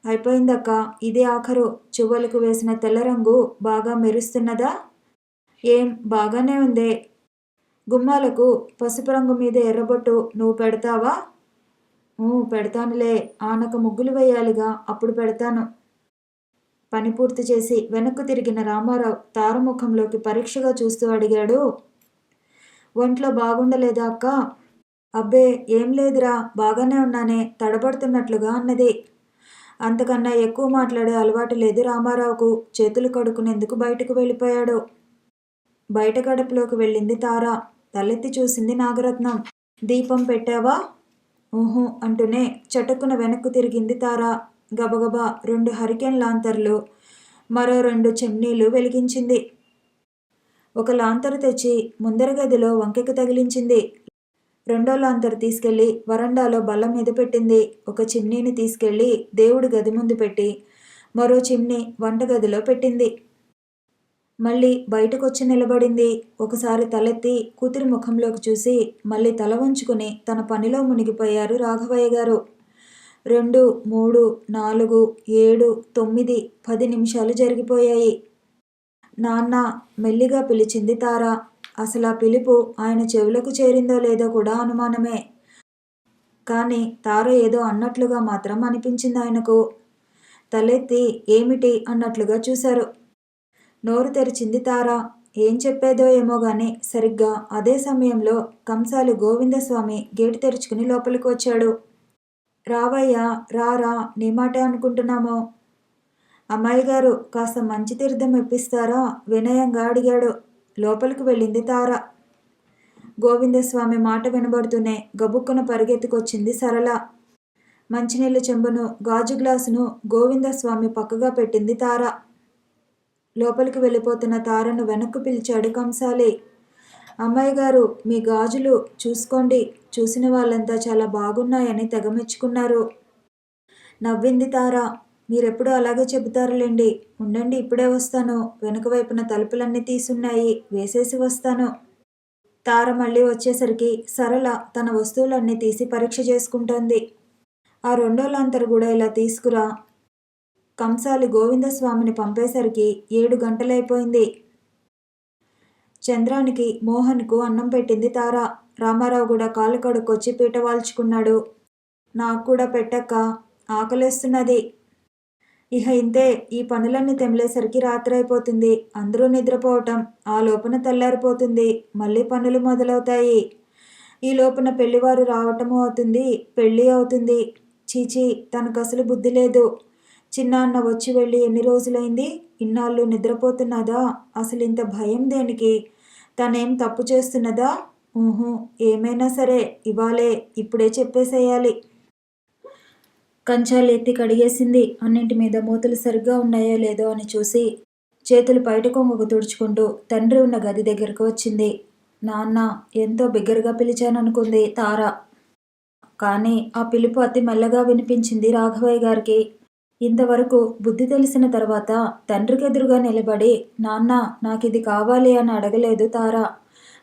అయిపోయిందక్క. ఇదే ఆఖరు. చువ్వలకు వేసిన తెల్ల రంగు బాగా మెరుస్తున్నదా? ఏం బాగానే ఉందే. గుమ్మాలకు పసుపు రంగు మీద ఎర్రబొట్టు నువ్వు పెడతావా? పెడతానులే. ఆనక ముగ్గులు వేయాలిగా, అప్పుడు పెడతాను. పని పూర్తి చేసి వెనక్కు తిరిగిన రామారావు తారముఖంలోకి పరీక్షగా చూస్తూ అడిగాడు, ఒంట్లో బాగుండలేదా అక్క? అబ్బే ఏం లేదురా, బాగానే ఉన్నానే, తడబడుతున్నట్లుగా అన్నది. అంతకన్నా ఎక్కువ మాట్లాడే అలవాటు లేదు రామారావుకు. చేతులు కడుక్కునేందుకు బయటకు వెళ్ళిపోయాడు. బయట గడపలోకి వెళ్ళింది తార. తలెత్తి చూసింది నాగరత్నం. దీపం పెట్టావా? ఊహు అంటూనే చటుక్కున వెనక్కు తిరిగింది తార. గబగబా 2 హరికేన్ లాంతర్లు, మరో 2 చిమ్నీలు వెలిగించింది. ఒక లాంతరు తెచ్చి ముందర గదిలో వంకెకు తగిలించింది. రెండో లాంతరు తీసుకెళ్లి వరండాలో బల్ల మీద పెట్టింది. ఒక చిమ్నీని తీసుకెళ్లి దేవుడి గది ముందు పెట్టి మరో చిమ్నీ వంటగదిలో పెట్టింది. మళ్ళీ బయటకొచ్చి నిలబడింది. ఒకసారి తలెత్తి కూతురి ముఖంలోకి చూసి మళ్ళీ తల వంచుకుని తన పనిలో మునిగిపోయారు రాఘవయ్య గారు. 2, 3, 4, 7, 9, 10 నిమిషాలు జరిగిపోయాయి. నాన్న మెల్లిగా పిలిచింది తార. అసలు ఆ పిలుపు ఆయన చెవులకు చేరిందో లేదో కూడా అనుమానమే. కానీ తార ఏదో అన్నట్లుగా మాత్రం అనిపించింది ఆయనకు. తలెత్తి ఏమిటి అన్నట్లుగా చూశారు. నోరు తెరిచింది తార. ఏం చెప్పేదో ఏమో గాని సరిగ్గా అదే సమయంలో కంసాలి గోవిందస్వామి గేటు తెరుచుకుని లోపలికి వచ్చాడు. రావయ్యా, రారా, నీ మాటే అనుకుంటున్నాము. అమ్మాయి గారు, కాస్త మంచి తీర్థం ఇప్పిస్తారా? వినయంగా అడిగాడు. లోపలికి వెళ్ళింది తార. గోవిందస్వామి మాట వినబడుతూనే గబుక్కున పరిగెత్తుకొచ్చింది సరళ. మంచినీళ్ళ చెంబును, గాజు గ్లాసును గోవిందస్వామి పక్కగా పెట్టింది తార. లోపలికి వెళ్ళిపోతున్న తారను వెనక్కు పిలిచాడు కంసాలి. అమ్మాయి గారు, మీ గాజులు చూసుకోండి. చూసిన వాళ్ళంతా చాలా బాగున్నాయని తెగమెచ్చుకున్నారు. నవ్వింది తార. మీరెప్పుడూ అలాగే చెబుతారులేండి. ఉండండి, ఇప్పుడే వస్తాను. వెనుక వైపున తలుపులన్నీ తీసున్నాయి, వేసేసి వస్తాను. తార మళ్ళీ వచ్చేసరికి సరళ తన వస్తువులన్నీ తీసి పరీక్ష చేసుకుంటోంది. ఆ రెండో లాంతరు కూడా ఇలా తీసుకురా. కంసాలి గోవిందస్వామిని పంపేసరికి 7 గంటలైపోయింది. చంద్రానికి, మోహన్కు అన్నం పెట్టింది తార. రామారావు కూడా కాళ్ళు కడుక్కొచ్చి పీట వాల్చుకున్నాడు. నాకు కూడా పెట్టక్క, ఆకలేస్తున్నది. ఇహ ఇంతే. ఈ పనులన్నీ తెమిలేసరికి రాత్రైపోతుంది. అందరూ నిద్రపోవటం. ఆ లోపున తెల్లారిపోతుంది. మళ్ళీ పనులు మొదలవుతాయి. ఈ లోపున పెళ్లివారు రావటము అవుతుంది, పెళ్ళి అవుతుంది. చీచీ, తనకసలు బుద్ధి లేదు. చిన్నాన్న వచ్చి వెళ్ళి ఎన్ని రోజులైంది? ఇన్నాళ్ళు నిద్రపోతున్నదా? అసలు ఇంత భయం దేనికి? తనేం తప్పు చేస్తున్నదా? ఏమైనా సరే ఇవాళే, ఇప్పుడే చెప్పేసేయాలి. కంచాలు ఎత్తి కడిగేసింది. అన్నింటి మీద మూతలు సరిగ్గా ఉన్నాయో లేదో అని చూసి చేతులు బయట కొంగుకు తుడుచుకుంటూ తండ్రి ఉన్న గది దగ్గరకు వచ్చింది. నాన్న, ఎంతో బిగ్గరగా పిలిచాననుకుంది తార. కానీ ఆ పిలుపు అతి మెల్లగా వినిపించింది రాఘవయ్య గారికి. ఇంతవరకు బుద్ధి తెలిసిన తర్వాత తండ్రికి ఎదురుగా నిలబడి నాన్న, నాకిది కావాలి అని అడగలేదు తార.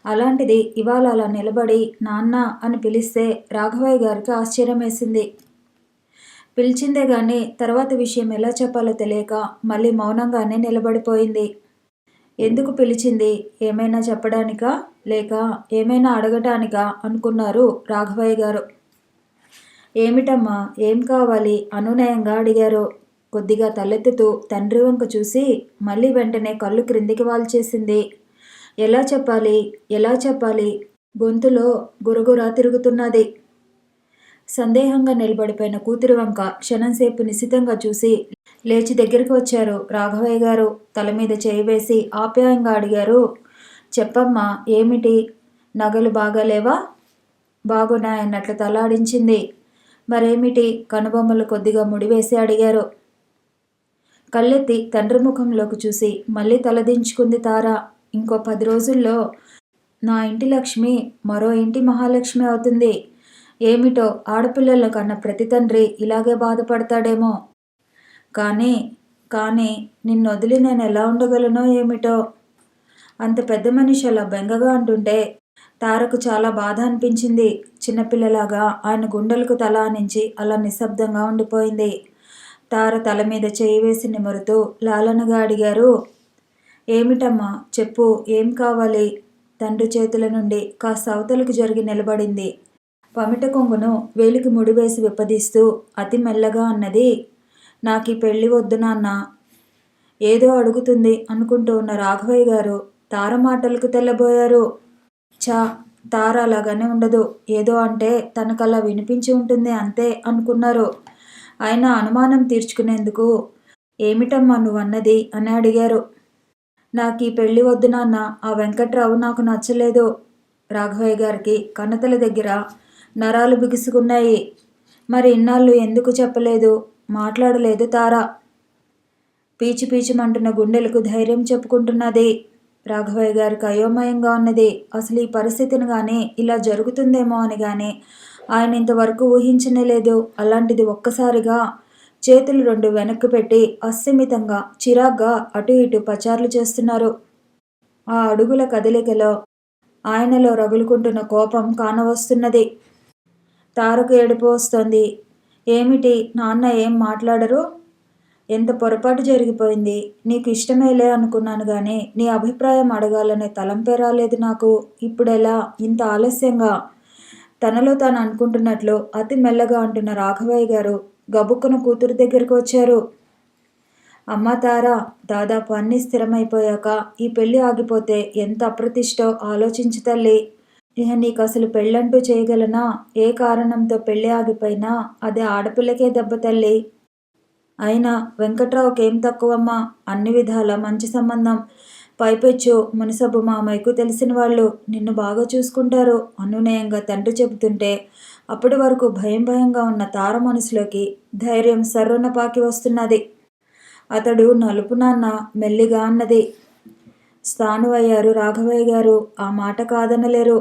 అలాంటిది ఇవాళ అలా నిలబడి నాన్న అని పిలిస్తే రాఘవయ్య గారికి ఆశ్చర్యం వేసింది. పిలిచిందే గాని తర్వాత విషయం ఎలా చెప్పాలో తెలియక మళ్ళీ మౌనంగానే నిలబడిపోయింది. ఎందుకు పిలిచింది? ఏమైనా చెప్పడానికా, లేక ఏమైనా అడగటానికా అనుకున్నారు రాఘవయ్య గారు. ఏమిటమ్మా, ఏం కావాలి? అనునయంగా అడిగారు. కొద్దిగా తలెత్తుతూ తండ్రి వంక చూసి మళ్ళీ వెంటనే కళ్ళు క్రిందికి వాల్చేసింది. ఎలా చెప్పాలి, ఎలా చెప్పాలి? గొంతులో గురగురా తిరుగుతున్నది. సందేహంగా నిలబడిపోయిన కూతురి వంక క్షణంసేపు నిశితంగా చూసి లేచి దగ్గరికి వచ్చారు రాఘవయ్య గారు. తల మీద చేయి వేసి ఆప్యాయంగా అడిగారు, చెప్పమ్మా, ఏమిటి? నగలు బాగాలేవా? బాగున్నాయన్నట్లు తలాడించింది. మరేమిటి? కనుబొమ్మలు కొద్దిగా ముడివేసి అడిగారు. కళ్ళెత్తి తండ్రి ముఖంలోకి చూసి మళ్ళీ తలదించుకుంది తార. ఇంకో 10 రోజుల్లో నా ఇంటి లక్ష్మి మరో ఇంటి మహాలక్ష్మి అవుతుంది. ఏమిటో, ఆడపిల్లలను కన్న ప్రతి తండ్రి ఇలాగే బాధపడతాడేమో. కానీ నిన్నొదిలి నేను ఎలా ఉండగలనో ఏమిటో. అంత పెద్ద మనిషి అలా బెంగగా అంటుంటే తారకు చాలా బాధ అనిపించింది. చిన్నపిల్లలాగా ఆయన గుండెలకు తల ఆనించి అలా నిశ్శబ్దంగా ఉండిపోయింది. తార తల మీద చేయి వేసి నిమురుతూ లాలనగా అడిగారు. ఏమిటమ్మా, చెప్పు, ఏం కావాలి? తండ్రి చేతుల నుండి కాస్త అవతలకు జరిగి నిలబడింది. పమిట కొంగును వేలికి ముడివేసి విప్పదీస్తూ అతి మెల్లగా అన్నది. నాకీ పెళ్ళి వద్దు నాన్న. ఏదో అడుగుతుంది అనుకుంటూ ఉన్న రాఘవయ్య గారు తార మాటలకు తెల్లబోయారు. చా, తార అలాగనే ఉండదు. ఏదో అంటే తనకలా వినిపించి ఉంటుంది అంతే అనుకున్నారు. ఆయన అనుమానం తీర్చుకునేందుకు ఏమిటమ్మా నువ్వన్నది అని అడిగారు. నాకీ పెళ్ళి వద్దు నాన్న. ఆ వెంకట్రావు నాకు నచ్చలేదు. రాఘవయ్య గారికి కన్నతల దగ్గర నరాలు బిగుసుకున్నాయి. మరి ఇన్నాళ్ళు ఎందుకు చెప్పలేదు, మాట్లాడలేదు తార? పీచు పీచుమంటున్న గుండెలకు ధైర్యం చెప్పుకుంటున్నది. రాఘవయ్య గారికి అయోమయంగా ఉన్నది. అసలు ఈ పరిస్థితిని కానీ ఇలా జరుగుతుందేమో అని కానీ ఆయన ఇంతవరకు ఊహించనే లేదు. అలాంటిది ఒక్కసారిగా చేతులు 2 వెనక్కి పెట్టి అస్థిమితంగా చిరాగ్గా అటు ఇటు పచార్లు చేస్తున్నారు. ఆ అడుగుల కదలికలో ఆయనలో రగులుకుంటున్న కోపం కానవస్తున్నది. తారకు ఏడుపు వస్తోంది. ఏమిటి నాన్న, ఏం మాట్లాడరు? ఎంత పొరపాటు జరిగిపోయింది. నీకు ఇష్టమేలే అనుకున్నాను గాని నీ అభిప్రాయం అడగాలనే తలంపే రాలేదు నాకు. ఇప్పుడెలా, ఇంత ఆలస్యంగా? తనలో తాను అనుకుంటున్నట్లు అతి మెల్లగా అంటున్న రాఘవయ్య గారు గబుక్కున కూతురు దగ్గరకు వచ్చారు. అమ్మా తారా, దాదాపు అన్నీ స్థిరమైపోయాక ఈ పెళ్ళి ఆగిపోతే ఎంత అప్రతిష్టో ఆలోచించు తల్లి. ఇహ నీకు అసలు పెళ్ళంటూ చేయగలనా? ఏ కారణంతో పెళ్ళి ఆగిపోయినా అది ఆడపిల్లకే దెబ్బ తల్లి. అయినా వెంకట్రావుకేం తక్కువమ్మా? అన్ని విధాల మంచి సంబంధం. పైపెచ్చు మునిసబ్బు మామయ్యకు తెలిసిన వాళ్ళు. నిన్ను బాగా చూసుకుంటారు అనునయంగా తండ్రి చెబుతుంటే అప్పటి వరకు భయం భయంగా ఉన్న తార మనసులోకి ధైర్యం సర్రున పాకి వస్తున్నది. అతడు నలుపు నాన్న, మెల్లిగా అన్నది. స్థాణువయ్యారు రాఘవయ్య గారు. ఆ మాట కాదనలేరు.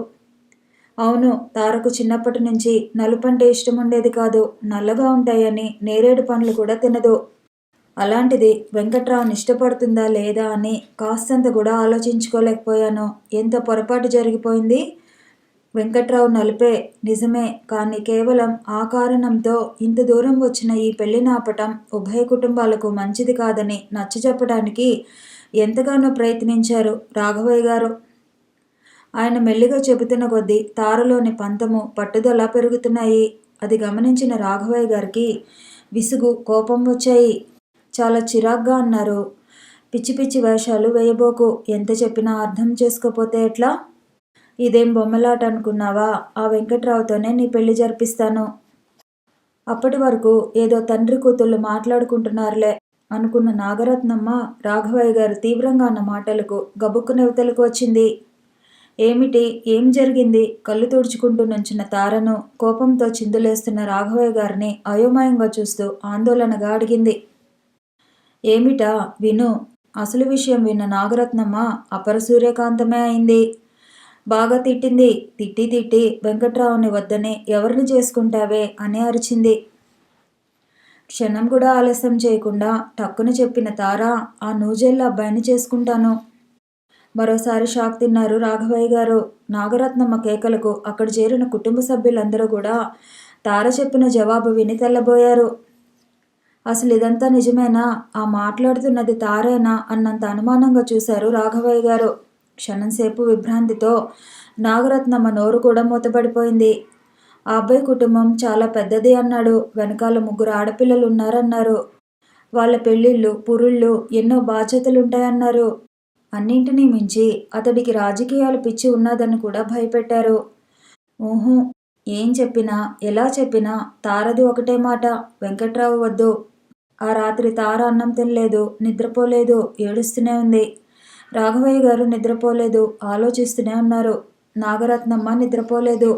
అవును, తారకు చిన్నప్పటి నుంచి నలుపంటే ఇష్టం ఉండేది కాదు. నల్లగా ఉంటాయని నేరేడు పండ్లు కూడా తినదు. అలాంటిది వెంకట్రావుని ఇష్టపడుతుందా లేదా అని కాస్తంత కూడా ఆలోచించుకోలేకపోయాను. ఎంత పొరపాటు జరిగిపోయింది. వెంకట్రావు నలుపే నిజమే, కానీ కేవలం ఆ కారణంతో ఇంత దూరం వచ్చిన ఈ పెళ్లిని ఆపటం ఉభయ కుటుంబాలకు మంచిది కాదని నచ్చజెప్పడానికి ఎంతగానో ప్రయత్నించారు రాఘవయ్య గారు. ఆయన మెల్లిగా చెబుతున్న కొద్దీ తారలోని పంతము, పట్టుదల పెరుగుతున్నాయి. అది గమనించిన రాఘవయ్య గారికి విసుగు, కోపం వచ్చాయి. చాలా చిరాగ్గా అన్నారు. పిచ్చి పిచ్చి వేషాలు వేయబోకు. ఎంత చెప్పినా అర్థం చేసుకోపోతే ఎట్లా? ఇదేం బొమ్మలాట అనుకున్నావా? ఆ వెంకట్రావుతోనే నీ పెళ్లి జరిపిస్తాను. అప్పటి వరకు ఏదో తండ్రి కూతుళ్ళు మాట్లాడుకుంటున్నారులే అనుకున్న నాగరత్నమ్మ రాఘవయ్య గారు తీవ్రంగా అన్న మాటలకు గబుక్కున ఇవతలకు వచ్చింది. ఏమిటి, ఏం జరిగింది? కళ్ళు తుడుచుకుంటూ నుంచున్న తారను కోపంతో చిందులేస్తున్న రాఘవయ్య గారిని అయోమయంగా చూస్తూ ఆందోళనగా అడిగింది. ఏమిటా? విను. అసలు విషయం విన్న నాగరత్నమ్మ అపర సూర్యకాంతమే అయింది. బాగా తిట్టింది. తిట్టి తిట్టి వెంకట్రావుని వద్దని ఎవరిని చేసుకుంటావే అని అరిచింది. క్షణం కూడా ఆలస్యం చేయకుండా టక్కున చెప్పిన తార ఆ నూజేళ్ళ అబ్బాయిని చేసుకుంటాను. మరోసారి షాక్ తిన్నారు రాఘవయ్య గారు. నాగరత్నమ్మ కేకలకు అక్కడ చేరిన కుటుంబ సభ్యులందరూ కూడా తార చెప్పిన జవాబు విని తెల్లబోయారు. అసలు ఇదంతా నిజమేనా? ఆ మాట్లాడుతున్నది తారేనా అన్నంత అనుమానంగా చూశారు రాఘవయ్య గారు. క్షణంసేపు విభ్రాంతితో నాగరత్నమ్మ నోరు కూడా మూతపడిపోయింది. ఆ అబ్బాయి కుటుంబం చాలా పెద్దది అన్నాడు. వెనకాల 3 ఆడపిల్లలు ఉన్నారన్నారు. వాళ్ళ పెళ్ళిళ్ళు, పురుళ్ళు, ఎన్నో బాధ్యతలుంటాయన్నారు. అన్నింటినీ మించి అతడికి రాజకీయాల పిచ్చి ఉన్నదని కూడా భయపెట్టారు. ఊహు, ఏం చెప్పినా, ఎలా చెప్పినా తారది ఒకటే మాట, వెంకట్రావు వద్దు. ఆ రాత్రి తార అన్నం తినలేదు, నిద్రపోలేదు, ఏడుస్తూనే ఉంది. రాఘవయ్య గారు నిద్రపోలేదు. ఆలోచిస్తూనే ఉన్నారు. నాగరత్నమ్మ నిద్రపోలేదు.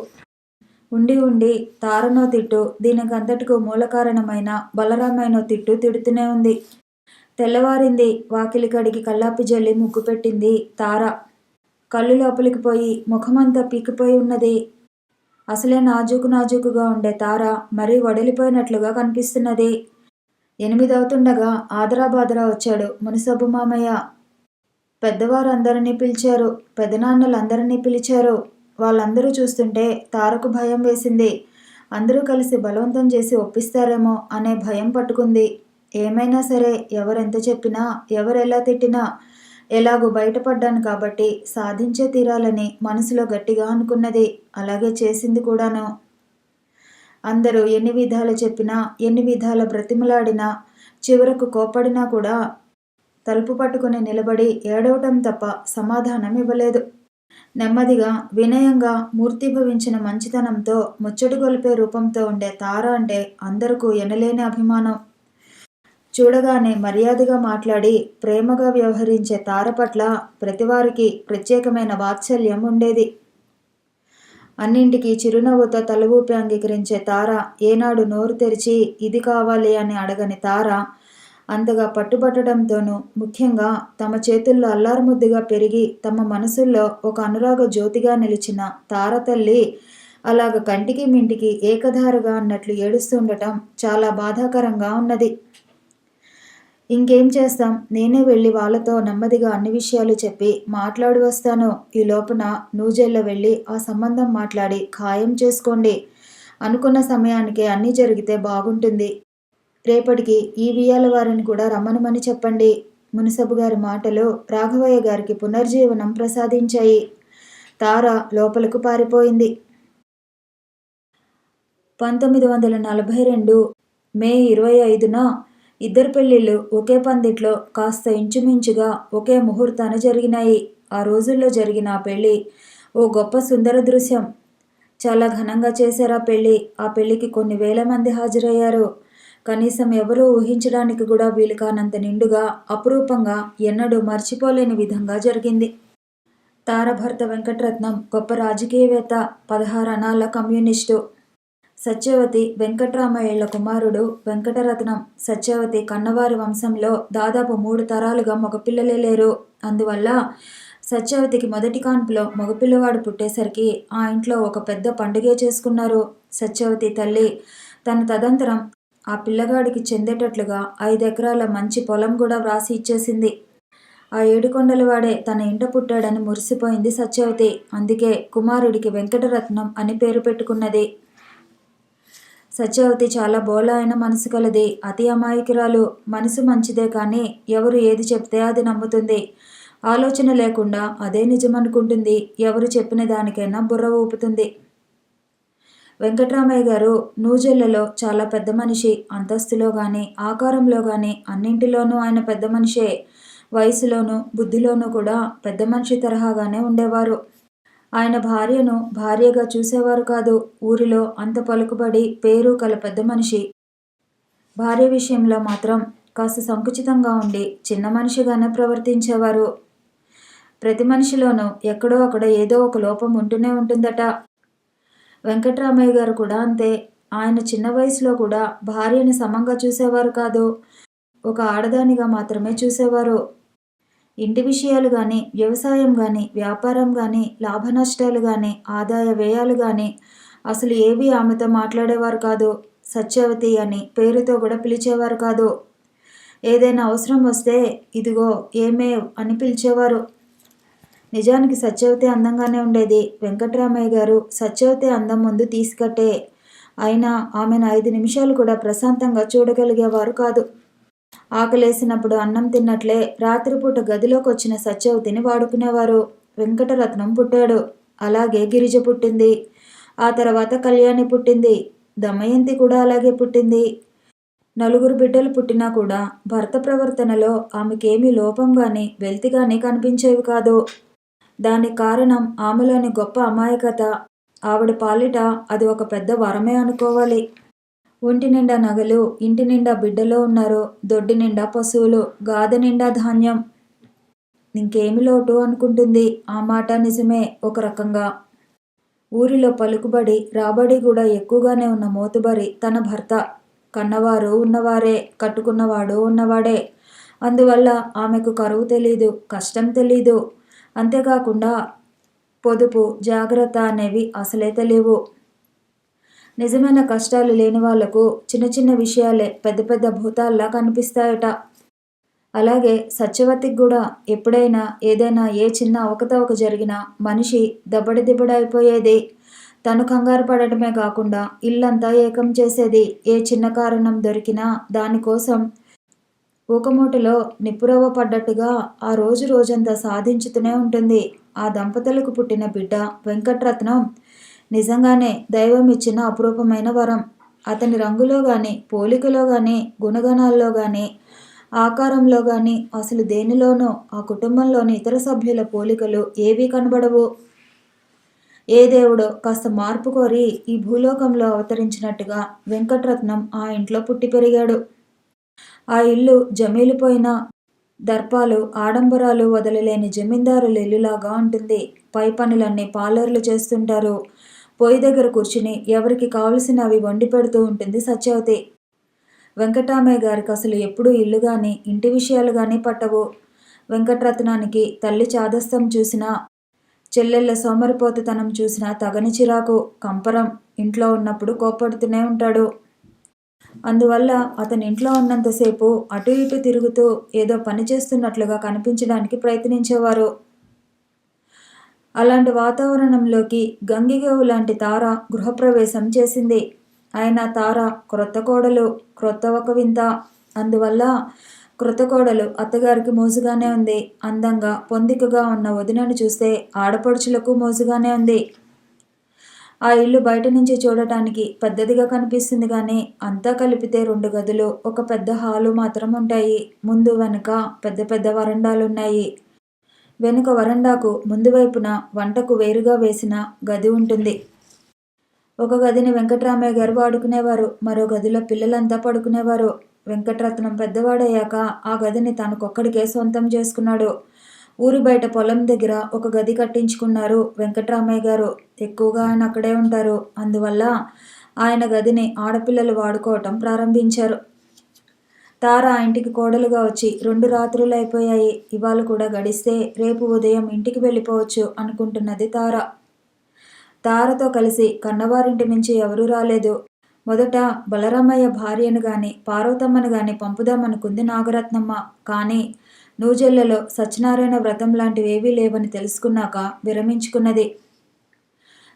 ఉండి ఉండి తారనో తిట్టు, దీనికంతటికూ మూల కారణమైన బలరామయ్యనో తిట్టు తిడుతూనే ఉంది. తెల్లవారింది. వాకిలి కడిగి కల్లాపి జల్లి ముగ్గు పెట్టింది తార. కళ్ళు లోపలికి పోయి ముఖమంతా పీకిపోయి ఉన్నది. అసలే నాజూకుగా ఉండే తార మరీ వడిలిపోయినట్లుగా కనిపిస్తున్నది. 8 అవుతుండగా ఆదరాబాదరా వచ్చాడు మునిసబ్బు మామయ్య. పెద్దవారందరినీ పిలిచారు. పెదనాన్నలందరినీ పిలిచారు. వాళ్ళందరూ చూస్తుంటే తారకు భయం వేసింది. అందరూ కలిసి బలవంతం చేసి ఒప్పిస్తారేమో అనే భయం పట్టుకుంది. ఏమైనా సరే, ఎవరెంత చెప్పినా, ఎవరెలా తిట్టినా, ఎలాగూ బయటపడ్డాను కాబట్టి సాధించే తీరాలని మనసులో గట్టిగా అనుకున్నది. అలాగే చేసింది కూడాను. అందరూ ఎన్ని విధాలు చెప్పినా, ఎన్ని విధాల బ్రతిమలాడినా, చివరకు కోప్పడినా కూడా తలుపు పట్టుకుని నిలబడి ఏడవటం తప్ప సమాధానం ఇవ్వలేదు. నెమ్మదిగా, వినయంగా, మూర్తిభవించిన మంచితనంతో, ముచ్చటి గొలిపే రూపంతో ఉండే తార అంటే అందరికీ ఎనలేని అభిమానం. చూడగానే మర్యాదగా మాట్లాడి ప్రేమగా వ్యవహరించే తార పట్ల ప్రతివారికి ప్రత్యేకమైన వాత్సల్యం ఉండేది. అన్నింటికీ చిరునవ్వుతో తల ఊపి అంగీకరించే తార ఏనాడు నోరు తెరిచి ఇది కావాలి అని అడగని తార అంతగా పట్టుబట్టడంతోనూ, ముఖ్యంగా తమ చేతుల్లో అల్లారుముద్దుగా పెరిగి తమ మనసుల్లో ఒక అనురాగ జ్యోతిగా నిలిచిన తార తల్లి అలాగ కంటికి మింటికి ఏకధారగా అన్నట్లు ఏడుస్తుండటం చాలా బాధాకరంగా ఉన్నది. ఇంకేం చేస్తాం, నేనే వెళ్ళి వాళ్ళతో నెమ్మదిగా అన్ని విషయాలు చెప్పి మాట్లాడి వస్తాను. ఈ లోపున నూజెళ్ళ వెళ్ళి ఆ సంబంధం మాట్లాడి ఖాయం చేసుకోండి. అనుకున్న సమయానికే అన్నీ జరిగితే బాగుంటుంది. రేపటికి ఈ బియ్యాల వారిని కూడా రమ్మనమని చెప్పండి. మునిసబ్బు గారి మాటలు రాఘవయ్య గారికి పునర్జీవనం ప్రసాదించాయి. తార లోపలకు పారిపోయింది. 1942 మే 25న ఇద్దరు పెళ్ళిళ్ళు ఒకే పందిట్లో కాస్త ఇంచుమించుగా ఒకే ముహూర్తాన జరిగినాయి. ఆ రోజుల్లో జరిగిన ఆ పెళ్ళి ఓ గొప్ప సుందర దృశ్యం. చాలా ఘనంగా చేశారు ఆ పెళ్ళి. ఆ పెళ్ళికి కొన్ని వేల మంది హాజరయ్యారు. కనీసం ఎవరూ ఊహించడానికి కూడా వీలు కానంత నిండుగా, అపురూపంగా, ఎన్నడూ మర్చిపోలేని విధంగా జరిగింది. తార భర్త వెంకటరత్నం గొప్ప రాజకీయవేత్త, 16 అణాల కమ్యూనిస్టు. సత్యవతి వెంకట్రామయ్యల కుమారుడు వెంకటరత్నం. సత్యవతి కన్నవారి వంశంలో దాదాపు 3 తరాలుగా మగపిల్లలే లేరు. అందువల్ల సత్యవతికి మొదటి కాన్పులో మగపిల్లవాడు పుట్టేసరికి ఆ ఇంట్లో ఒక పెద్ద పండుగే చేసుకున్నారు. సత్యవతి తల్లి తన తదంతరం ఆ పిల్లగాడికి చెందేటట్లుగా 5 ఎకరాల మంచి పొలం కూడా వ్రాసి ఇచ్చేసింది. ఆ 7 కొండలవాడే తన ఇంట పుట్టాడని మురిసిపోయింది సత్యవతి. అందుకే కుమారుడికి వెంకటరత్నం అని పేరు పెట్టుకున్నది. సత్యవతి చాలా బోలా అయిన మనసు కలది. అతి అమాయకురాలు. మనసు మంచిదే కానీ ఎవరు ఏది చెప్తే అది నమ్ముతుంది. ఆలోచన లేకుండా అదే నిజమనుకుంటుంది. ఎవరు చెప్పిన దానికైనా బుర్ర ఊపుతుంది. వెంకట్రామయ్య గారు నూజెళ్లలో చాలా పెద్ద మనిషి. అంతస్తులో గాని, ఆకారంలో గాని అన్నింటిలోనూ ఆయన పెద్ద మనిషే. వయసులోనూ, బుద్ధిలోనూ కూడా పెద్ద మనిషి తరహాగానే ఉండేవారు. ఆయన భార్యను భార్యగా చూసేవారు కాదు. ఊరిలో అంత పలుకుబడి, పేరు కల పెద్ద మనిషి. భార్య విషయంలో మాత్రం కాస్త సంకుచితంగా ఉండి చిన్న మనిషిగానే ప్రవర్తించేవారు. ప్రతి మనిషిలోనూ ఎక్కడో అక్కడ ఏదో ఒక లోపం ఉంటూనే ఉంటుందట. వెంకట్రామయ్య గారు కూడా అంతే. ఆయన చిన్న వయసులో కూడా భార్యని సమంగా చూసేవారు కాదు. ఒక ఆడదానిగా మాత్రమే చూసేవారు. ఇంటి విషయాలు గాని, వ్యవసాయం గాని, వ్యాపారం గాని, లాభ నష్టాలు గాని, ఆదాయ వ్యయాలు గాని అసలు ఏవీ ఆమెతో మాట్లాడేవారు కాదు. సత్యవతి అని పేరుతో కూడా పిలిచేవారు కాదు. ఏదైనా అవసరం వస్తే ఇదిగో ఏమేవ్ అని పిలిచేవారు. నిజానికి సత్యవతి అందంగానే ఉండేది. వెంకట్రామయ్య గారు సత్యవతి అందం ముందు తీసుకట్టే. అయినా ఆమెను 5 నిమిషాలు కూడా ప్రశాంతంగా చూడగలిగేవారు కాదు. ఆకలేసినప్పుడు అన్నం తిన్నట్లే రాత్రిపూట గదిలోకి వచ్చిన సత్యవతిని వాడుకునేవారు. వెంకటరత్నం పుట్టాడు. అలాగే గిరిజ పుట్టింది. ఆ తర్వాత కళ్యాణి పుట్టింది. దమయంతి కూడా అలాగే పుట్టింది. 4 బిడ్డలు పుట్టినా కూడా భర్త ప్రవర్తనలో ఆమెకేమీ లోపం గాని, వెలితి గాని కనిపించేవి కాదు. దానికి కారణం ఆమెలోని గొప్ప అమాయకత. ఆవిడ పాలిట అది ఒక పెద్ద వరమే అనుకోవాలి. ఒంటి నిండా నగలు, ఇంటి నిండా బిడ్డలో ఉన్నారు. దొడ్డి నిండా పశువులు, గాదె నిండా ధాన్యం. ఇంకేమి లోటు అనుకుంటుంది. ఆ మాట నిజమే ఒక రకంగా. ఊరిలో పలుకుబడి, రాబడి కూడా ఎక్కువగానే ఉన్న మోతుబరి తన భర్త. కన్నవారు ఉన్నవారే, కట్టుకున్నవాడు ఉన్నవాడే. అందువల్ల ఆమెకు కరువు తెలీదు, కష్టం తెలీదు. అంతేకాకుండా పొదుపు, జాగ్రత్త అనేవి అసలే తెలియవు. నిజమైన కష్టాలు లేని వాళ్లకు చిన్న చిన్న విషయాలే పెద్ద పెద్ద భూతాల్లా కనిపిస్తాయట. అలాగే సత్యవతికి కూడా ఎప్పుడైనా ఏదైనా ఏ చిన్న అవకతవక జరిగినా మనిషి దబ్బడి దిబ్బడైపోయేది. తను కంగారు పడటమే కాకుండా ఇల్లంతా ఏకం చేసేది. ఏ చిన్న కారణం దొరికినా దానికోసం ఊకమూటలో నిప్పురవ్వ పడ్డట్టుగా ఆ రోజంతా సాధించుతూనే ఉంటుంది. ఆ దంపతులకు పుట్టిన బిడ్డ వెంకట్రత్నం నిజంగానే దైవం ఇచ్చిన అపురూపమైన వరం. అతని రంగులో గాని, పోలికలో గాని, గుణగణాల్లో గాని, ఆకారంలో గాని, అసలు దేనిలోనూ ఆ కుటుంబంలోని ఇతర సభ్యుల పోలికలు ఏవీ కనబడవు. ఏ దేవుడో కాస్త మార్పు కోరి ఈ భూలోకంలో అవతరించినట్టుగా వెంకట్రత్నం ఆ ఇంట్లో పుట్టి పెరిగాడు. ఆ ఇల్లు జమీలిపోయిన దర్పాలు, ఆడంబరాలు వదలలేని జమీందారుల ఇల్లులాగా ఉంటుంది. పై పనులన్నీ పాలేర్లు చేస్తుంటారు. పొయ్యి దగ్గర కూర్చుని ఎవరికి కావలసినవి వండి పెడుతూ ఉంటుంది సత్యవతి. వెంకటామయ్య గారికి అసలు ఎప్పుడూ ఇల్లు గాని, ఇంటి విషయాలు గాని పట్టవు. వెంకట్రత్నానికి తల్లి చాదస్తం చూసినా, చెల్లెళ్ళ సోమరిపోతుతనం చూసినా తగని చిరాకు, కంపరం. ఇంట్లో ఉన్నప్పుడు కోప్పడుతూనే ఉంటాడు. అందువల్ల అతని ఇంట్లో ఉన్నంతసేపు అటు ఇటు తిరుగుతూ ఏదో పని చేస్తున్నట్లుగా కనిపించడానికి ప్రయత్నించేవారు. అలాంటి వాతావరణంలోకి గంగిగోవు లాంటి తార గృహప్రవేశం చేసింది. అయినా తార క్రొత్త కోడలు, క్రొత్త ఒక వింత. అందువల్ల క్రొత్త కోడలు అత్తగారికి మోజుగానే ఉంది. అందంగా పొందికగా ఉన్న వదినను చూస్తే ఆడపడుచులకు మోజుగానే ఉంది. ఆ ఇల్లు బయట నుంచి చూడటానికి పెద్దదిగా కనిపిస్తుంది కానీ అంతా కలిపితే 2 గదులు, ఒక పెద్ద హాలు మాత్రం ఉంటాయి. ముందు వెనుక పెద్ద పెద్ద వరండాలున్నాయి. వెనుక వరండాకు ముందు వైపున వంటకు వేరుగా వేసిన గది ఉంటుంది. ఒక గదిని వెంకట్రామయ్య గారు వాడుకునేవారు. మరో గదిలో పిల్లలంతా పడుకునేవారు. వెంకట్రత్నం పెద్దవాడయ్యాక ఆ గదిని తనకొక్కడికే సొంతం చేసుకున్నాడు. ఊరి బయట పొలం దగ్గర ఒక గది కట్టించుకున్నారు వెంకట్రామయ్య గారు. ఎక్కువగా ఆయన అక్కడే ఉంటారు. అందువల్ల ఆయన గదిని ఆడపిల్లలు వాడుకోవటం ప్రారంభించారు. తార ఆ ఇంటికి కోడలుగా వచ్చి 2 రాత్రులు అయిపోయాయి. ఇవాళ కూడా గడిస్తే రేపు ఉదయం ఇంటికి వెళ్ళిపోవచ్చు అనుకుంటున్నది తార. తారతో కలిసి కన్నవారింటి నుంచి ఎవరూ రాలేదు. మొదట బలరామయ్య భార్యను గాని, పార్వతమ్మను గాని పంపుదామనుకుంది నాగరత్నమ్మ. కానీ నూజెల్లలో సత్యనారాయణ వ్రతం లాంటివేవీ లేవని తెలుసుకున్నాక విరమించుకున్నది.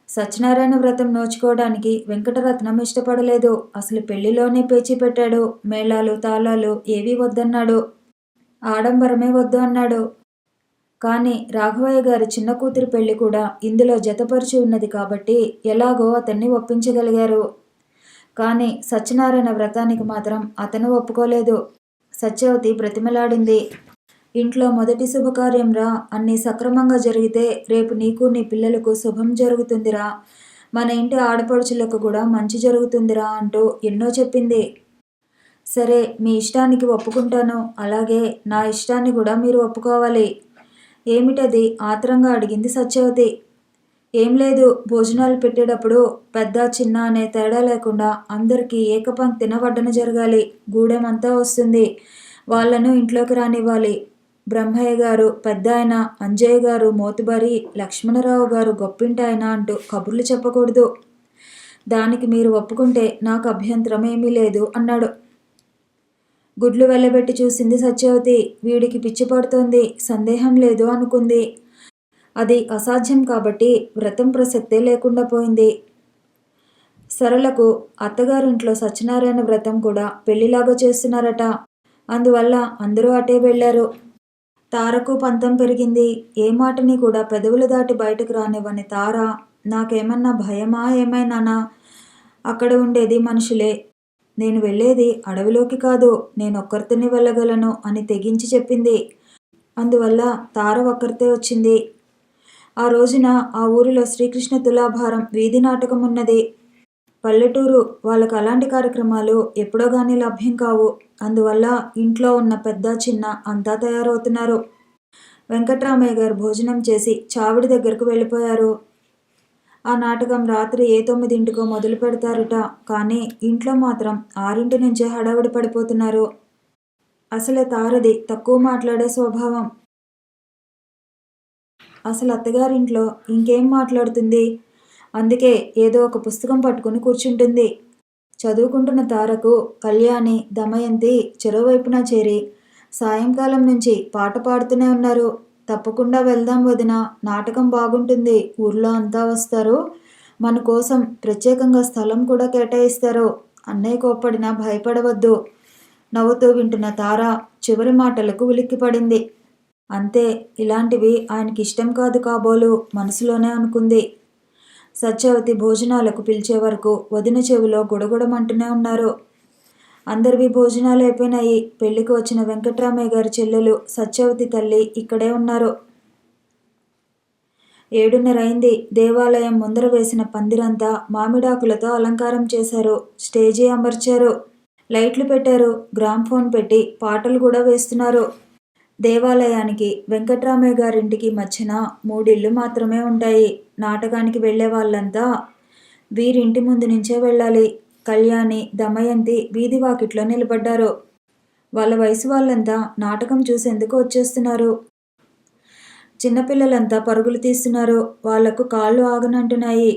సత్యనారాయణ వ్రతం నోచుకోవడానికి వెంకటరత్నం ఇష్టపడలేదు. అసలు పెళ్లిలోనే పేచీ పెట్టాడు. మేళాలు, తాళాలు ఏవీ వద్దన్నాడు. ఆడంబరమే వద్దు అన్నాడు. కానీ రాఘవయ్య గారి చిన్న కూతురి పెళ్లి కూడా ఇందులో జతపరిచి ఉన్నది కాబట్టి ఎలాగో అతన్ని ఒప్పించగలిగారు. కానీ సత్యనారాయణ వ్రతానికి మాత్రం అతను ఒప్పుకోలేదు. సత్యవతి బ్రతిమలాడింది. ఇంట్లో మొదటి శుభకార్యం రా, అన్నీ సక్రమంగా జరిగితే రేపు నీకు నీ పిల్లలకు శుభం జరుగుతుందిరా, మన ఇంటి ఆడపడుచులకు కూడా మంచి జరుగుతుందిరా అంటూ ఎన్నో చెప్పింది. సరే, మీ ఇష్టానికి ఒప్పుకుంటాను. అలాగే నా ఇష్టాన్ని కూడా మీరు ఒప్పుకోవాలి. ఏమిటది ఆత్రంగా అడిగింది సత్యవతి. ఏం లేదు, భోజనాలు పెట్టేటప్పుడు పెద్ద చిన్న అనే తేడా లేకుండా అందరికీ ఏకపంక్తిన వడ్డన జరగాలి. గూడెమంతా వస్తుంది. వాళ్లను ఇంట్లోకి రానివ్వాలి. బ్రహ్మయ్య గారు పెద్దాయన, అంజయ్య గారు మోతుబరి, లక్ష్మణరావు గారు గొప్పింటాయన అంటూ కబుర్లు చెప్పకూడదు. దానికి మీరు ఒప్పుకుంటే నాకు అభ్యంతరం ఏమీ లేదు అన్నాడు. గుడ్లు వెళ్ళబెట్టి చూసింది సత్యవతి. వీడికి పిచ్చి పడుతోంది, సందేహం లేదు అనుకుంది. అది అసాధ్యం కాబట్టి వ్రతం ప్రసక్తే లేకుండా పోయింది. సరళకు అత్తగారింట్లో సత్యనారాయణ వ్రతం కూడా పెళ్లిలాగా చేస్తున్నారట. అందువల్ల అందరూ అటే వెళ్లారు. తారకు పంతం పెరిగింది. ఏ మాటని కూడా పెదవులు దాటి బయటకు రానివ్వని తార, నాకేమన్నా భయమా ఏమైనానా? అక్కడ ఉండేది మనుషులే. నేను వెళ్ళేది అడవిలోకి కాదు, నేనొక్కరితోనే వెళ్ళగలను అని తెగించి చెప్పింది. అందువల్ల తార ఒక్కరితే వచ్చింది. ఆ రోజున ఆ ఊరిలో శ్రీకృష్ణ తులాభారం వీధి నాటకం ఉన్నది. పల్లెటూరు వాళ్ళకు అలాంటి కార్యక్రమాలు ఎప్పుడో గానీ లభ్యం కావు. అందువల్ల ఇంట్లో ఉన్న పెద్ద చిన్న అంతా తయారవుతున్నారు. వెంకట్రామయ్య గారు భోజనం చేసి చావిడి దగ్గరకు వెళ్ళిపోయారు. ఆ నాటకం రాత్రి ఏ 9కో మొదలు పెడతారుట. కానీ ఇంట్లో మాత్రం 6 నుంచే హడావిడి పడిపోతున్నారు. అసలే తారది తక్కువ మాట్లాడే స్వభావం. అసలు అత్తగారింట్లో ఇంకేం మాట్లాడుతుంది? అందుకే ఏదో ఒక పుస్తకం పట్టుకుని కూర్చుంటుంది. చదువుకుంటున్న తారకు కళ్యాణి, దమయంతి చెరోవైపున చేరి సాయంకాలం నుంచి పాట పాడుతూనే ఉన్నారు. తప్పకుండా వెళ్దాం వదినా, నాటకం బాగుంటుంది, ఊర్లో అంతా వస్తారు, మన కోసం ప్రత్యేకంగా స్థలం కూడా కేటాయిస్తారు, అన్నయ్య కోప్పడినా భయపడవద్దు. నవ్వుతూ వింటున్న తార చివరి మాటలకు ఉలిక్కిపడింది. అంతే, ఇలాంటివి ఆయనకి ఇష్టం కాదు కాబోలు మనసులోనే అనుకుంది. సత్యవతి భోజనాలకు పిలిచే వరకు వదిన చెవిలో గుడగుడమంటూనే ఉన్నారు. అందరివి భోజనాలు అయిపోయినాయి. పెళ్లికి వచ్చిన వెంకట్రామయ్య గారి చెల్లెలు సత్యవతి తల్లి ఇక్కడే ఉన్నారు. 7:30 అయింది. దేవాలయం ముందర వేసిన పందిరంతా మామిడాకులతో అలంకారం చేశారు. స్టేజీ అమర్చారు. లైట్లు పెట్టారు. గ్రామ్ఫోన్ పెట్టి పాటలు కూడా వేస్తున్నారు. దేవాలయానికి వెంకట్రామయ్య గారింటికి మధ్యన 3 ఇళ్ళు మాత్రమే ఉంటాయి. నాటకానికి వెళ్లే వాళ్ళంతా వీరింటి ముందు నుంచే వెళ్ళాలి. కళ్యాణి, దమయంతి వీధి వాకిట్లో నిలబడ్డారు. వాళ్ళ వయసు వాళ్ళంతా నాటకం చూసేందుకు వచ్చేస్తున్నారు. చిన్నపిల్లలంతా పరుగులు తీస్తున్నారు. వాళ్లకు కాళ్ళు ఆగనంటున్నాయి.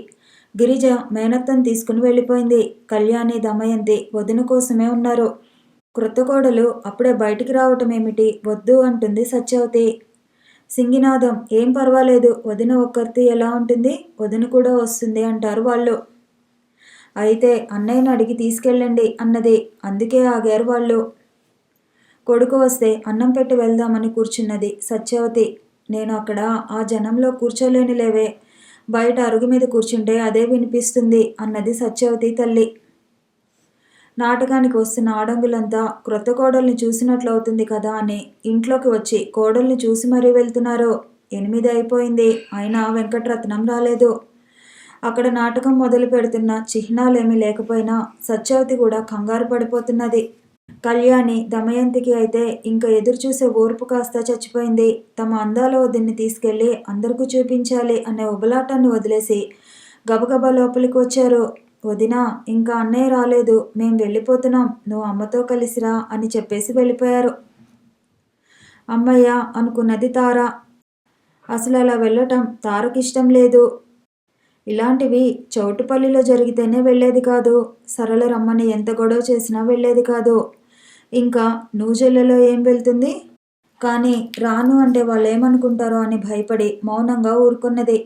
గిరిజ మేనత్తను తీసుకుని వెళ్ళిపోయింది. కళ్యాణి, దమయంతి వదిన కోసమే ఉన్నారు. క్రొత్త కోడలు అప్పుడే బయటికి రావటం ఏమిటి? వద్దు అంటుంది సత్యవతి. సింగినాదం, ఏం పర్వాలేదు, వదిన ఒక్కర్తి ఎలా ఉంటుంది, వదిన కూడా వస్తుంది అంటారు వాళ్ళు. అయితే అన్నయ్యను అడిగి తీసుకెళ్ళండి అన్నది. అందుకే ఆగారు వాళ్ళు. కొడుకు వస్తే అన్నం పెట్టి వెళ్దామని కూర్చున్నది సత్యవతి. నేను అక్కడ ఆ జనంలో కూర్చోలేనులేవే, బయట అరుగు మీద కూర్చుంటే అదే వినిపిస్తుంది అన్నది సత్యవతి తల్లి. నాటకానికి వస్తున్న ఆడంగులంతా క్రొత్త కోడల్ని చూసినట్లు అవుతుంది కదా అని ఇంట్లోకి వచ్చి కోడల్ని చూసి మరీ వెళ్తున్నారు. 8 అయిపోయింది. అయినా వెంకటరత్నం రాలేదు. అక్కడ నాటకం మొదలు పెడుతున్న చిహ్నాలేమీ లేకపోయినా సత్యవతి కూడా కంగారు పడిపోతున్నది. కళ్యాణి, దమయంతికి అయితే ఇంకా ఎదురుచూసే ఓర్పు కాస్త చచ్చిపోయింది. తమ అందాల వదిన్ని తీసుకెళ్లి అందరికీ చూపించాలి అనే ఉబలాటాన్ని వదిలేసి గబగబా లోపలికి వచ్చారు. వదినా, ఇంకా అన్నయ్య రాలేదు, మేం వెళ్ళిపోతున్నాం, నువ్వు అమ్మతో కలిసిరా అని చెప్పేసి వెళ్ళిపోయారు. అమ్మయ్య అనుకున్నది తార. అసలు అలా వెళ్ళటం తారకిష్టం లేదు. ఇలాంటివి చౌటుపల్లిలో జరిగితేనే వెళ్ళేది కాదు. సరళ రమ్మని ఎంత గొడవ చేసినా వెళ్ళేది కాదు. ఇంకా నూజెల్లలో ఏం వెళ్తుంది? కానీ రాను అంటే వాళ్ళు ఏమనుకుంటారో అని భయపడి మౌనంగా ఊరుకున్నది.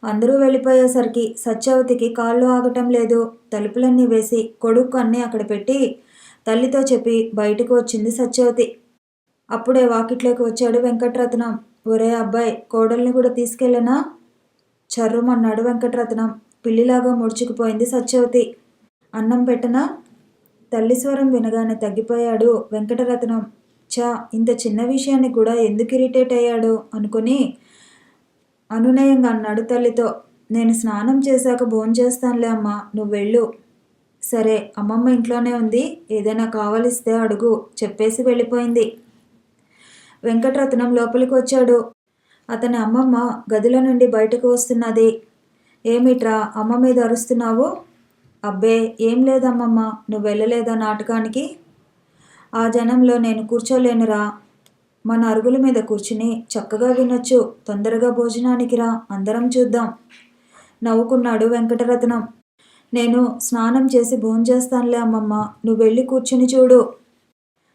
అందరూ వెళ్ళిపోయేసరికి సత్యవతికి కాళ్ళు ఆగటం లేదు. తలుపులన్నీ వేసి కొడుకు అన్నీ అక్కడ పెట్టి తల్లితో చెప్పి బయటకు వచ్చింది సత్యవతి. అప్పుడే వాకిట్లోకి వచ్చాడు వెంకట్రత్నం. ఒరే అబ్బాయి, కోడల్ని కూడా తీసుకెళ్ళనా? చర్రుమన్నాడు వెంకట్రత్నం. పిల్లిలాగా ముడుచుకుపోయింది సత్యవతి. అన్నం పెట్టనా? తల్లి స్వరం వినగానే తగ్గిపోయాడు వెంకటరత్నం. చా, ఇంత చిన్న విషయాన్ని కూడా ఎందుకు ఇరిటేట్ అయ్యాడు అనుకుని అనునయంగా అన్నాడు తల్లితో. నేను స్నానం చేశాక భోంచేస్తానులే అమ్మా, నువ్వు వెళ్ళు. సరే, అమ్మమ్మ ఇంట్లోనే ఉంది, ఏదైనా కావలిస్తే అడుగు చెప్పేసి వెళ్ళిపోయింది. వెంకటరత్నం లోపలికి వచ్చాడు. అతని అమ్మమ్మ గదిలో నుండి బయటకు వస్తున్నది. ఏమిట్రా అమ్మ మీద అరుస్తున్నావు? అబ్బే ఏం లేదమ్మమ్మ, నువ్వు వెళ్ళలేదా నాటకానికి? ఆ జనంలో నేను కూర్చోలేనురా. మన అరుగుల మీద కూర్చుని చక్కగా వినొచ్చు. తొందరగా భోజనానికి రా, అందరం చూద్దాం నవ్వుకున్నాడు వెంకటరత్నం. నేను స్నానం చేసి భోంచేస్తానులే అమ్మమ్మ, నువ్వు వెళ్ళి కూర్చుని చూడు.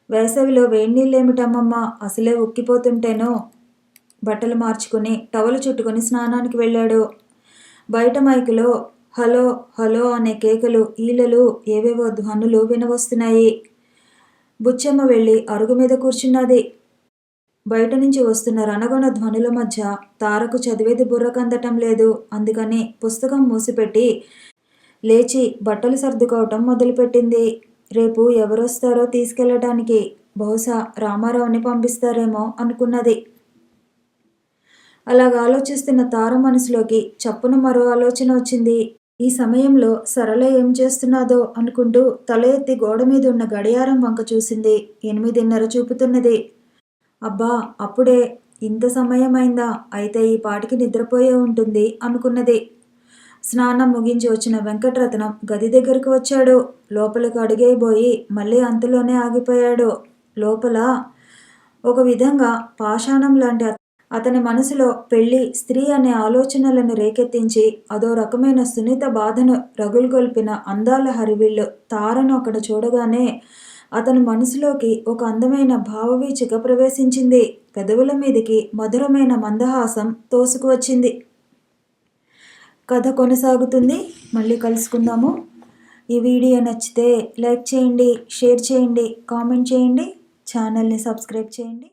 వేసవిలో వేడినీళ్ళేమిటమ్మమ్మ, అసలే ఉక్కిపోతుంటేనో. బట్టలు మార్చుకుని టవలు చుట్టుకుని స్నానానికి వెళ్ళాడు. బయట మైకులో హలో హలో అనే కేకలు, ఈలలు, ఏవేవో ధ్వనులు వినవస్తున్నాయి. బుచ్చమ్మ వెళ్ళి అరుగు మీద కూర్చున్నది. బయట నుంచి వస్తున్న రణగొణ ధ్వనుల మధ్య తారకు చదివేది బుర్రకందటం లేదు. అందుకని పుస్తకం మూసిపెట్టి లేచి బట్టలు సర్దుకోవటం మొదలుపెట్టింది. రేపు ఎవరొస్తారో తీసుకెళ్లటానికి, బహుశా రామారావుని పంపిస్తారేమో అనుకున్నది. అలాగ ఆలోచిస్తున్న తార మనసులోకి చప్పున మరో ఆలోచన వచ్చింది. ఈ సమయంలో సరళ ఏం చేస్తున్నాదో అనుకుంటూ తల ఎత్తి గోడ మీద ఉన్న గడియారం వంక చూసింది. 8:30 చూపుతున్నది. అబ్బా, అప్పుడే ఇంత సమయమైందా? అయితే ఈ పాటికి నిద్రపోయే ఉంటుంది అనుకున్నది. స్నానం ముగించి వచ్చిన వెంకటరత్నం గది దగ్గరకు వచ్చాడు. లోపలికి అడుగేయబోయి మళ్ళీ అంతలోనే ఆగిపోయాడు. లోపల ఒక విధంగా పాషాణం లాంటి అతని మనసులో పెళ్లి, స్త్రీ అనే ఆలోచనలను రేకెత్తించి అదో రకమైన సున్నిత బాధను రగులుగొల్పిన అందాల హరివిల్లు తారను అక్కడ చూడగానే అతని మనసులోకి ఒక అందమైన భావవీచిక ప్రవేశించింది. పెదవుల మీదికి మధురమైన మందహాసం తోసుకువచ్చింది. కథ కొనసాగుతుంది. మళ్ళీ కలుసుకుందాము. ఈ వీడియో నచ్చితే లైక్ చేయండి, షేర్ చేయండి, కామెంట్ చేయండి, ఛానల్ని సబ్స్క్రైబ్ చేయండి.